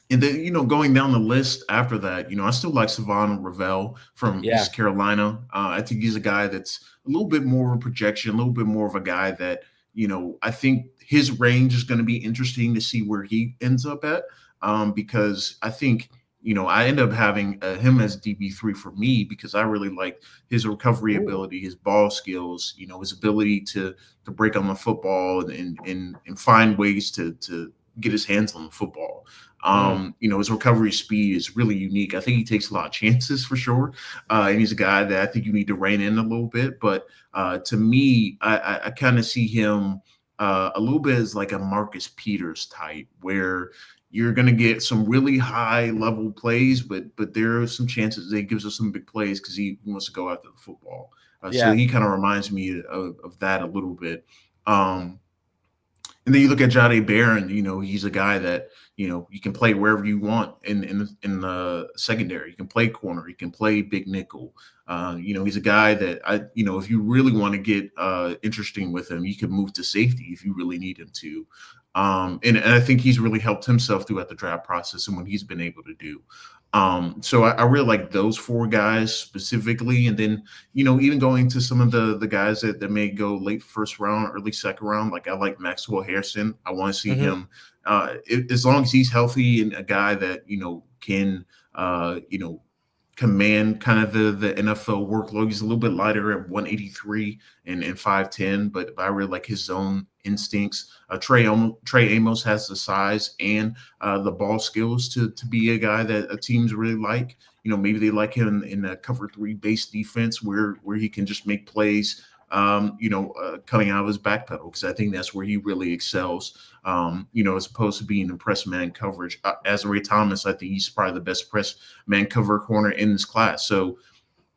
And then, going down the list after that, I still like Savon Ravel from Yeah. East Carolina. I think he's a guy that's a little bit more of a projection, a little bit more of a guy that, I think his range is going to be interesting to see where he ends up at. Because I think, I end up having him as DB3 for me because I really like his recovery Ooh. ability, his ball skills, his ability to break on the football and find ways to get his hands on the football. Mm. His recovery speed is really unique. I think he takes a lot of chances for sure. And he's a guy that I think you need to rein in a little bit. But to me, I kind of see him a little bit as like a Marcus Peters type, where you're going to get some really high level plays, but there are some chances that he gives us some big plays because he wants to go after the football. So Yeah. he kind of reminds me of that a little bit. And then you look at Jade Barron, he's a guy that, you can play wherever you want in the secondary. You can play corner, you can play big nickel. He's a guy that if you really want to get interesting with him, you can move to safety if you really need him to. And I think he's really helped himself throughout the draft process and what he's been able to do. So I really like those four guys specifically. And then, even going to some of the guys that may go late first round, early second round, like I like Maxwell Harrison. I want to see Mhm. him as long as he's healthy and a guy that, can, command kind of the NFL workload. He's a little bit lighter at 183 and 5'10, but I really like his zone instincts. Trey Amos has the size and the ball skills to be a guy that teams really like. Maybe they like him in a cover 3 base defense where he can just make plays. Coming out of his back pedal, because I think that's where he really excels. As opposed to being in press man coverage. As Ray Thomas, I think he's probably the best press man cover corner in this class. So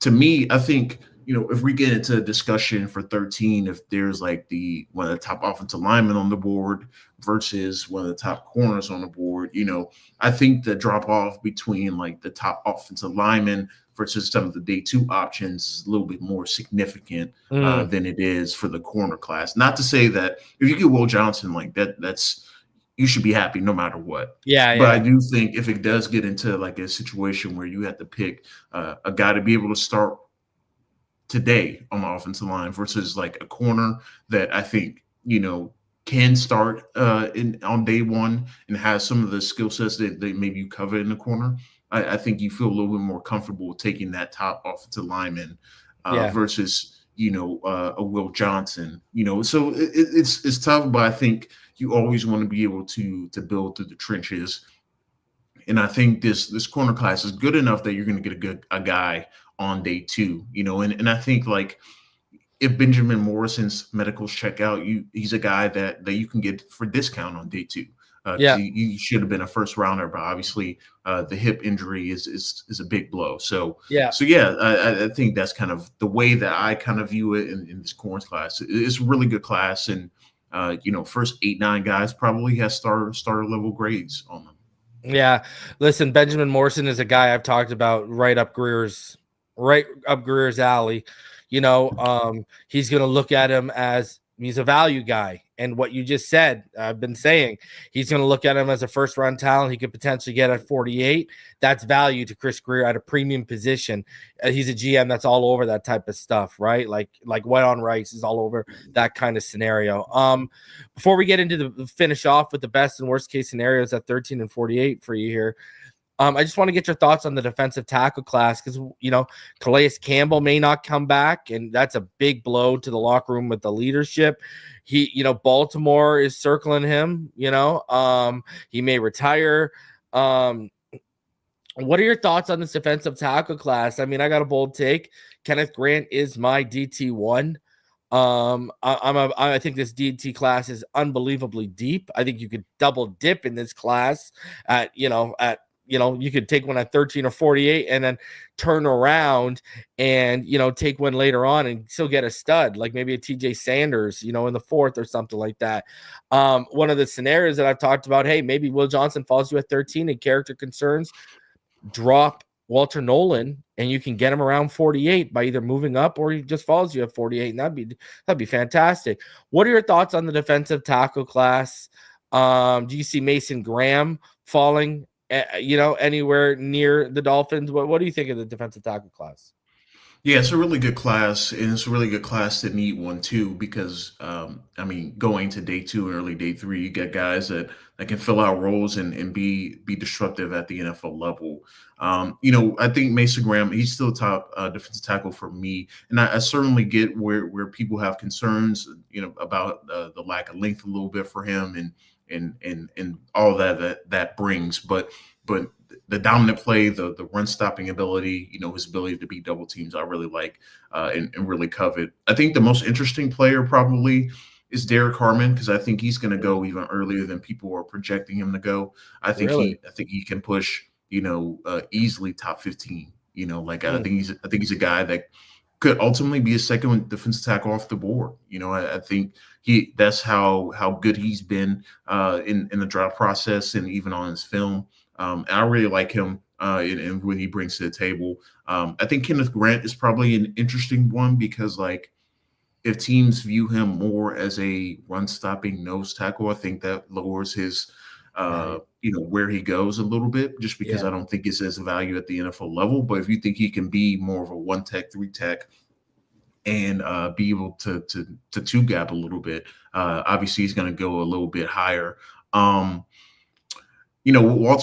to me, I think, if we get into a discussion for 13, if there's like one of the top offensive linemen on the board versus one of the top corners on the board, I think the drop off between like the top offensive linemen versus some of the day 2 options is a little bit more significant Mm. than it is for the corner class. Not to say that if you get Will Johnson like that's you should be happy no matter what. Yeah, But I yeah. do think if it does get into like a situation where you have to pick a guy to be able to start today on the offensive line versus like a corner that I think, can start on day one and has some of the skill sets that maybe you cover in the corner. I think you feel a little bit more comfortable taking that top offensive lineman Yeah. versus, a Will Johnson, so it's tough, but I think you always want to be able to build through the trenches. And I think this corner class is good enough that you're going to get a guy on day 2, and I think like if Benjamin Morrison's medicals check out, he's a guy that you can get for discount on day 2. Because Yeah. he should have been a first rounder, but obviously the hip injury is a big blow. So Yeah. yeah, I think that's kind of the way that I kind of view it in this corners class. It's a really good class, and first 8-9 guys probably has starter level grades on them. Yeah. Listen, Benjamin Morrison is a guy I've talked about right up Greer's alley. He's going to look at him as he's a value guy. And what you just said, I've been saying, he's going to look at him as a first round talent. He could potentially get at 48. That's value to Chris Greer at a premium position. He's a GM that's all over that type of stuff, right? Like white on rice is all over that kind of scenario. Before we get into the finish off with the best and worst case scenarios at 13 and 48 for you here, I just want to get your thoughts on the defensive tackle class because, Calais Campbell may not come back, and that's a big blow to the locker room with the leadership. Baltimore is circling him, he may retire. What are your thoughts on this defensive tackle class? I mean, I got a bold take. Kenneth Grant is my DT1. I think this DT class is unbelievably deep. I think you could double dip in this class you could take one at 13 or 48 and then turn around and, take one later on and still get a stud, like maybe a TJ Sanders, in the fourth or something like that. One of the scenarios that I've talked about, hey, maybe Will Johnson falls you at 13 and character concerns, drop Walter Nolan and you can get him around 48 by either moving up or he just falls you at 48. And that'd be fantastic. What are your thoughts on the defensive tackle class? Do you see Mason Graham falling anywhere near the Dolphins? What do you think of the defensive tackle class? Yeah, it's a really good class, and it's a really good class to need one too. Because going to day 2 and early day 3, you get guys that can fill out roles and be disruptive at the NFL level. I think Mason Graham, he's still top defensive tackle for me, and I certainly get where people have concerns, about the lack of length a little bit for him and all that brings, but the dominant play, the run stopping ability, his ability to beat double teams, I really like and really covet. I think the most interesting player probably is Derek Harmon, because I think he's going to go even earlier than people are projecting him to go. I think he can push, easily top 15. I think he's a guy that could ultimately be a second defensive tackle off the board. I think that's how good he's been in the draft process and even on his film. And I really like him and what he brings to the table. I think Kenneth Grant is probably an interesting one because, if teams view him more as a run-stopping nose tackle, I think that lowers his, where he goes a little bit, just because I don't think it's as value at the NFL level. But if you think he can be more of a one-tech, three-tech, and be able to two-gap a little bit, obviously he's going to go a little bit higher. Walter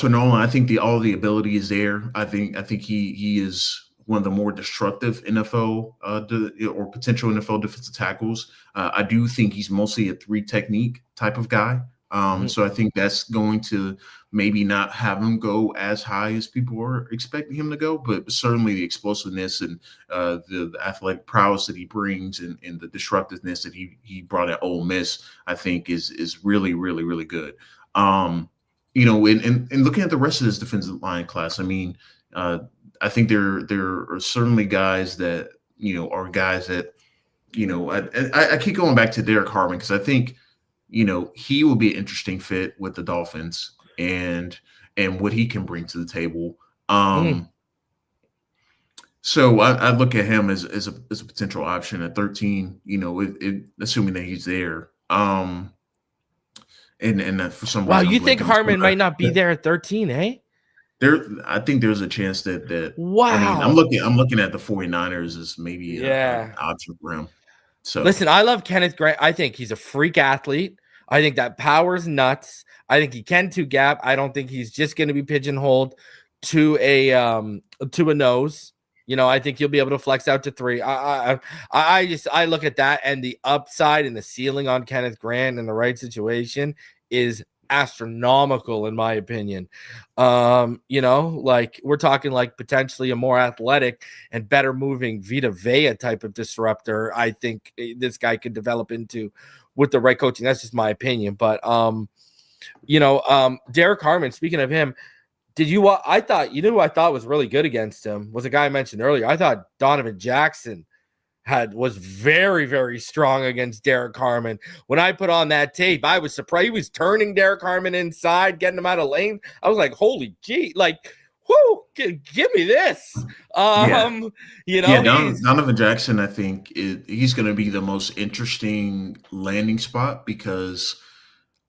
Nolan, I think all the ability is there. I think he is one of the more destructive NFL or potential NFL defensive tackles. I do think he's mostly a 3 technique type of guy. So I think that's going to maybe not have him go as high as people are expecting him to go, but certainly the explosiveness and the athletic prowess that he brings and the disruptiveness that he brought at Ole Miss, I think is really, really, really good. And looking at the rest of this defensive line class, I think there are certainly guys that, are guys that, I keep going back to Derek Harmon because I think, he will be an interesting fit with the Dolphins and what he can bring to the table. So I look at him as a potential option at 13, assuming that he's there. And that for some reason, you think Harmon might not be there at 13, eh? I think there's a chance that wow. I'm looking at the 49ers as maybe an option for him. So listen, I love Kenneth Grant. I think he's a freak athlete. I think that power's nuts. I think he can two-gap. I don't think he's just going to be pigeonholed to a nose. I think he'll be able to flex out to 3. I look at that, and the upside and the ceiling on Kenneth Grant in the right situation is astronomical in my opinion. We're talking like potentially a more athletic and better moving Vita Vea type of disruptor. I think this guy could develop into with the right coaching. That's just my opinion. But Derek Harmon, speaking of him, who I thought was really good against him was a guy I mentioned earlier. I thought Donovan Jackson was very, very strong against Derek Harmon. When I put on that tape, I was surprised. He was turning Derek Harmon inside, getting him out of lane. I was like, holy gee, whoo, give me this. Donovan Jackson, I think he's going to be the most interesting landing spot because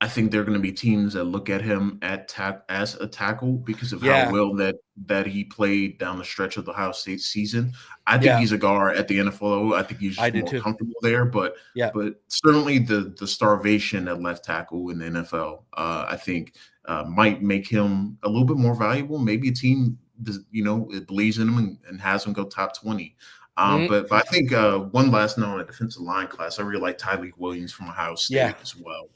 I think there are going to be teams that look at him as a tackle because of how well that he played down the stretch of the Ohio State season. I think he's a guard at the NFL. I think he's just more comfortable there. But certainly the starvation at left tackle in the NFL, I think might make him a little bit more valuable. Maybe a team it believes in him and has him go top 20. But I think one last note on the defensive line class, I really like Tyreek Williams from Ohio State as well.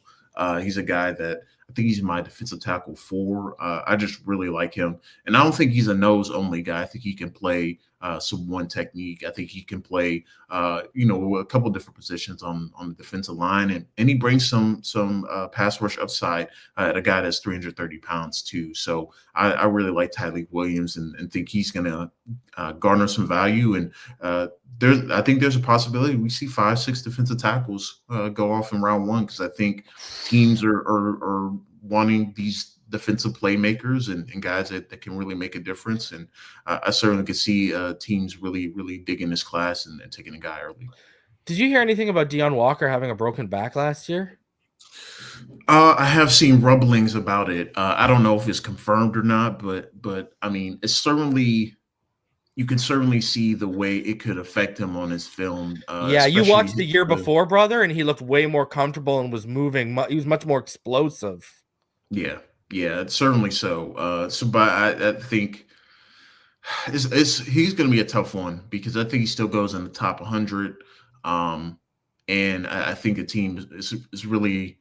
He's a guy that I think he's my defensive tackle 4. I just really like him. And I don't think he's a nose-only guy. I think he can play some one technique. I think he can play, a couple different positions on the defensive line, and he brings some pass rush upside at a guy that's 330 pounds too. So I really like Tyreek Williams and think he's going to garner some value. And I think there's a possibility we see 5-6 defensive tackles go off in round one, because I think teams are wanting these defensive playmakers and guys that can really make a difference. And I certainly could see teams really, really digging this class and taking a guy early. Did you hear anything about Deion Walker having a broken back last year? I have seen rumblings about it. I don't know if it's confirmed or not, but I mean, it's certainly, you can certainly see the way it could affect him on his film. Yeah, you watched the year before, brother, and he looked way more comfortable and was moving. He was much more explosive. Yeah, certainly so. But I think he's going to be a tough one, because I think he still goes in the top 100. And I think the team is really,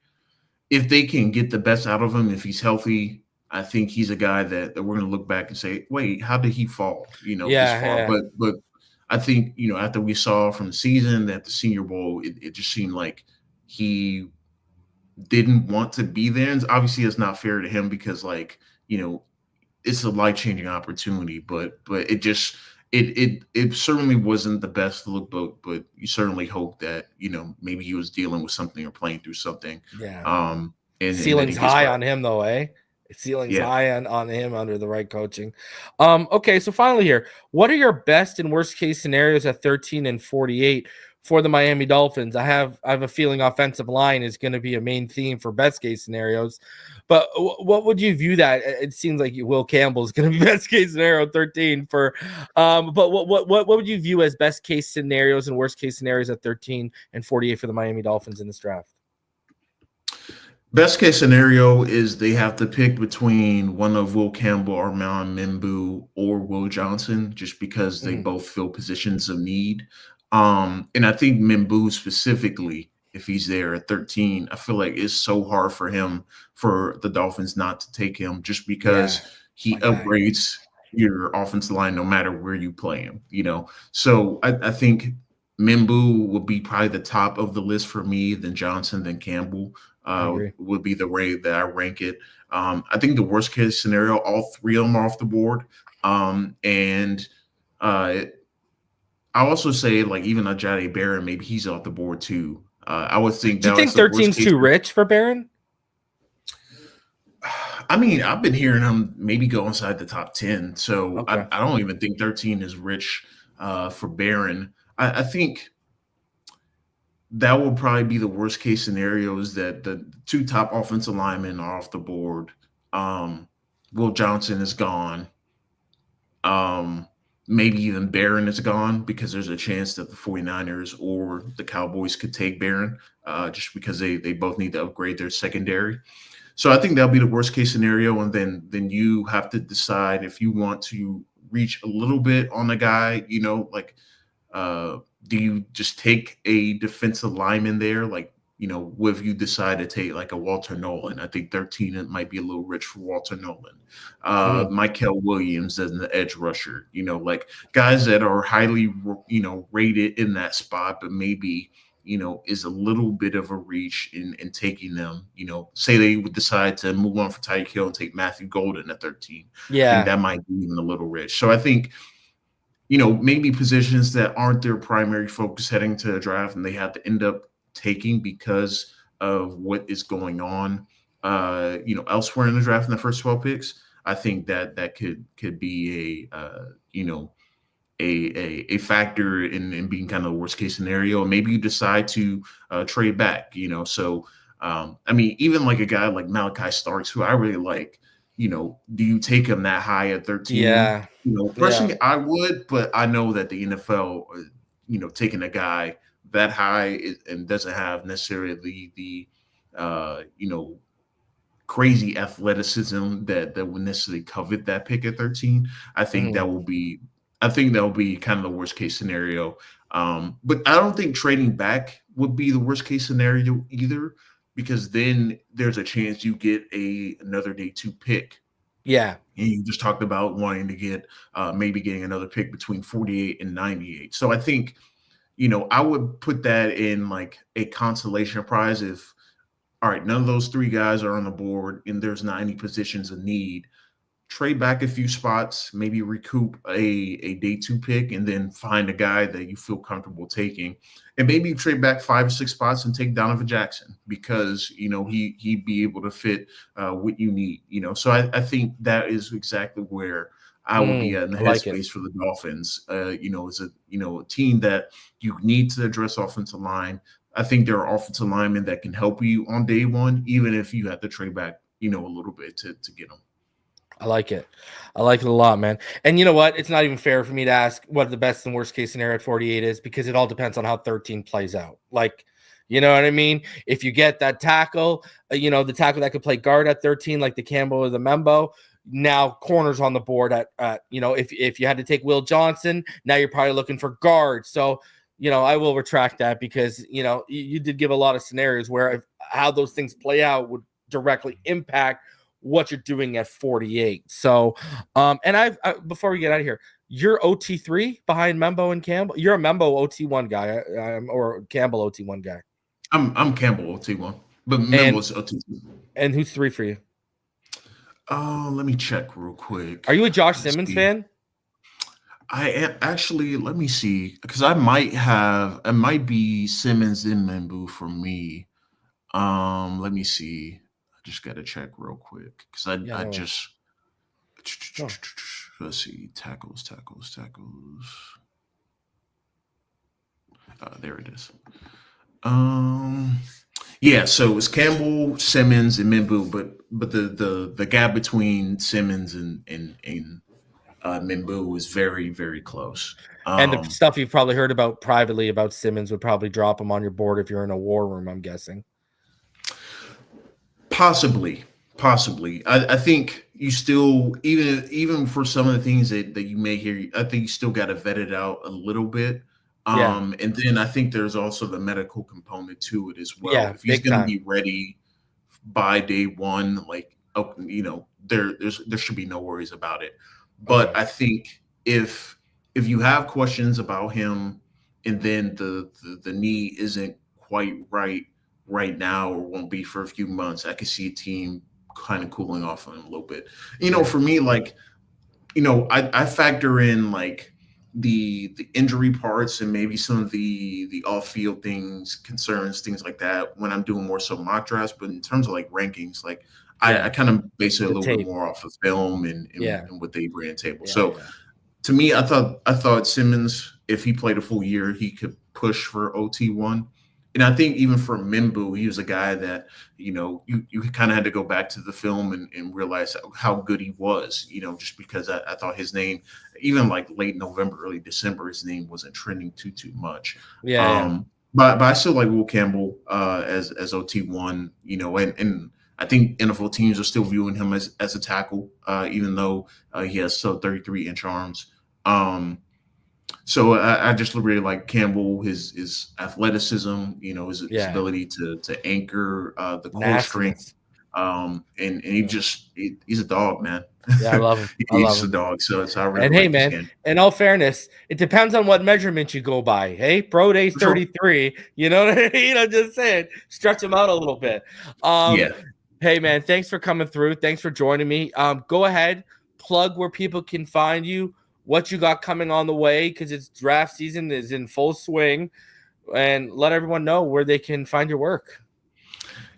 if they can get the best out of him, if he's healthy, I think he's a guy that we're going to look back and say, wait, how did he fall? This far. Yeah. But I think, after we saw from the season at the Senior Bowl, it just seemed like he didn't want to be there. And obviously it's not fair to him, because it's a life-changing opportunity, but it just, it certainly wasn't the best look, but you certainly hope that, maybe he was dealing with something or playing through something. Yeah. And ceiling's high on him though, eh? Ceiling's high on him under the right coaching. Okay, so finally here, what are your best and worst case scenarios at 13 and 48 for the Miami Dolphins? I have a feeling offensive line is going to be a main theme for best case scenarios, but what would you view that? It seems like Will Campbell is going to be best case scenario 13 for, but what would you view as best case scenarios and worst case scenarios at 13 and 48 for the Miami Dolphins in this draft? Best case scenario is they have to pick between one of Will Campbell, Armand Membu, or Will Johnson, just because they both fill positions of need. And I think Membu specifically, if he's there at 13, I feel like it's so hard for the Dolphins not to take him, just because he upgrades your offensive line no matter where you play him, So I think Membu would be probably the top of the list for me, then Johnson, then Campbell. Would be the way that I rank it. I think the worst case scenario, all three of them are off the board. And I also say, like, even Ajay Barron, maybe he's off the board too. I would think. Do you think 13's too rich for Barron? I mean, I've been hearing him maybe go inside the top 10. So I don't even think 13 is rich for Barron. I think that will probably be the worst case scenario, is that the two top offensive linemen are off the board. Will Johnson is gone. Maybe even Barron is gone, because there's a chance that the 49ers or the Cowboys could take Barron just because they both need to upgrade their secondary. So I think that'll be the worst case scenario. And then you have to decide if you want to reach a little bit on a guy, do you just take a defensive lineman there? Like, what if you decide to take like a Walter Nolan? I think 13, it might be a little rich for Walter Nolan. Michael Williams as an edge rusher, like guys that are highly, rated in that spot, but maybe, is a little bit of a reach in taking them. Say they would decide to move on for Tyreek Hill and take Matthew Golden at 13. Yeah. I think that might be even a little rich. So I think, maybe positions that aren't their primary focus heading to the draft, and they have to end up taking because of what is going on, elsewhere in the draft in the first 12 picks. I think that could be a factor in being kind of the worst case scenario. And maybe you decide to trade back, So, I mean, even like a guy like Malachi Starks, who I really like, do you take him that high at 13? Yeah. Personally, I would, but I know that the NFL, taking a guy that high and doesn't have necessarily the crazy athleticism that would necessarily covet that pick at 13. I think that will be kind of the worst case scenario. But I don't think trading back would be the worst case scenario either, because then there's a chance you get another day 2 pick Yeah. And you just talked about wanting to get maybe getting another pick between 48 and 98. So I think, I would put that in like a consolation prize if, all right, none of those three guys are on the board and there's not any positions of need. Trade back a few spots, maybe recoup a day two pick, and then find a guy that you feel comfortable taking. And maybe you trade back 5 or 6 spots and take Donovan Jackson because he'd be able to fit what you need. So I think that is exactly where I would be at in the I like it. headspace for the Dolphins. As a team that you need to address offensive line. I think there are offensive linemen that can help you on day one, even if you have to trade back, a little bit to get them. I like it. I like it a lot, man. And you know what? It's not even fair for me to ask what the best and worst case scenario at 48 is because it all depends on how 13 plays out. Like, you know what I mean? If you get that tackle, the tackle that could play guard at 13, like the Campbell or the Membo, now corners on the board at if you had to take Will Johnson, now you're probably looking for guard. So, I will retract that because, you did give a lot of scenarios where how those things play out would directly impact what you're doing at 48. So, and before we get out of here, you're OT3 behind Membo and Campbell. You're a Membo OT1 guy, or Campbell OT1 guy. I'm Campbell OT1, but Membo's OT2. And who's 3 for you? Let me check real quick. Are you a Josh Simmons fan? I am actually. Let me see, because I might be Simmons and Membu for me. Let me see. Just got to check real quick because let's see, tackles. There it is. Yeah, so it's Campbell, Simmons, and Membu, but the gap between Simmons and Membu is very, very close. And the stuff you've probably heard about privately about Simmons would probably drop him on your board if you're in a war room, I'm guessing. Possibly. I think you still, even for some of the things that you may hear, I think you still got to vet it out a little bit. And then I think there's also the medical component to it as well. Yeah, if he's going to be ready by day one, there should be no worries about it. But I think if you have questions about him and then the knee isn't quite right now or won't be for a few months, I could see a team kind of cooling off on him a little bit. For me, I factor in like the injury parts and maybe some of the off-field things, concerns, things like that when I'm doing more so mock drafts. But in terms of like rankings, I kind of base it a little bit more off of film and what they bring to the table. To me, I thought Simmons, if he played a full year, he could push for OT1. And I think even for Membu, he was a guy that, you kind of had to go back to the film and realize how good he was, just because I thought his name, even like late November, early December, his name wasn't trending too much. But I still like Will Campbell as OT1, and I think NFL teams are still viewing him as a tackle, even though he has 33-inch arms. So I just really like Campbell, his athleticism, his ability to anchor the core strength. And he's a dog, man. Yeah, I love him. He's a dog. So I really and like hey, man, game. in all fairness, it depends on what measurement you go by. Hey, Pro Day 33. Sure. You know what I mean? I'm just saying, stretch him out a little bit. Hey, man, thanks for coming through. Thanks for joining me. Go ahead, plug where people can find you, what you got coming on the way, because it's draft season is in full swing, and let everyone know where they can find your work.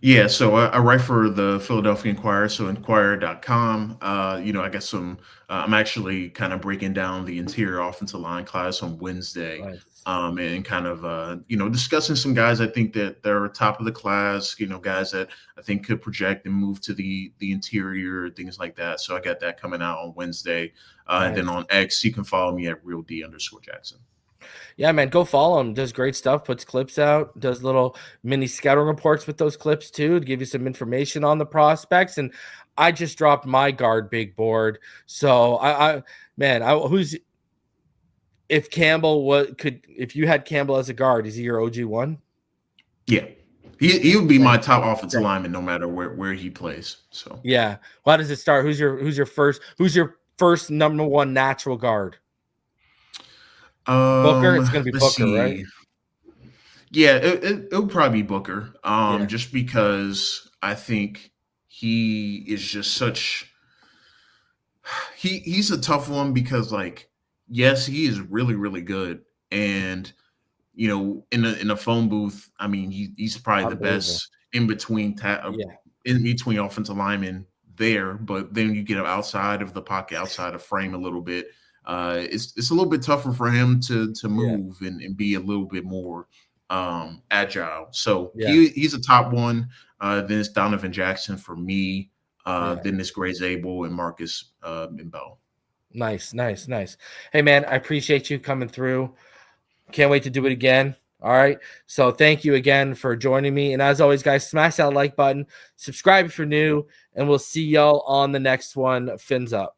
Yeah, so I write for the Philadelphia Inquirer, so inquirer.com. I got some, I'm actually kind of breaking down the interior offensive line class on Wednesday. Nice. And kind of, discussing some guys I think that they're top of the class, guys that I think could project and move to the interior, things like that. So I got that coming out on Wednesday. Nice. And then on X, you can follow me at RealD_Jackson. Yeah, man, go follow him. Does great stuff, puts clips out, does little mini scouting reports with those clips too, to give you some information on the prospects. And I just dropped my guard big board. So if Campbell if you had Campbell as a guard, is he your OG1? Yeah. He would be Yeah. my top offensive lineman no matter where he plays. So Yeah. Well, how does it start? Who's your first number one natural guard? Booker? It's gonna be let's Booker, right? see. Yeah, it'll probably be Booker. Yeah. Just because I think he is just such he's a tough one because like yes, he is really, really good. And in a phone booth, I mean, he's probably the Unbelievable. best in between Yeah. in between offensive linemen there. But then you get him outside of the pocket, outside of frame a little bit. It's a little bit tougher for him to Yeah. move and be a little bit more agile. So Yeah. he's a top one. Then it's Donovan Jackson for me. Yeah. Then it's Grace Abel and Marcus Mbell. Nice. Hey man, I appreciate you coming through. Can't wait to do it again. All right. So thank you again for joining me. And as always, guys, smash that like button, subscribe if you're new, and we'll see y'all on the next one. Fins up.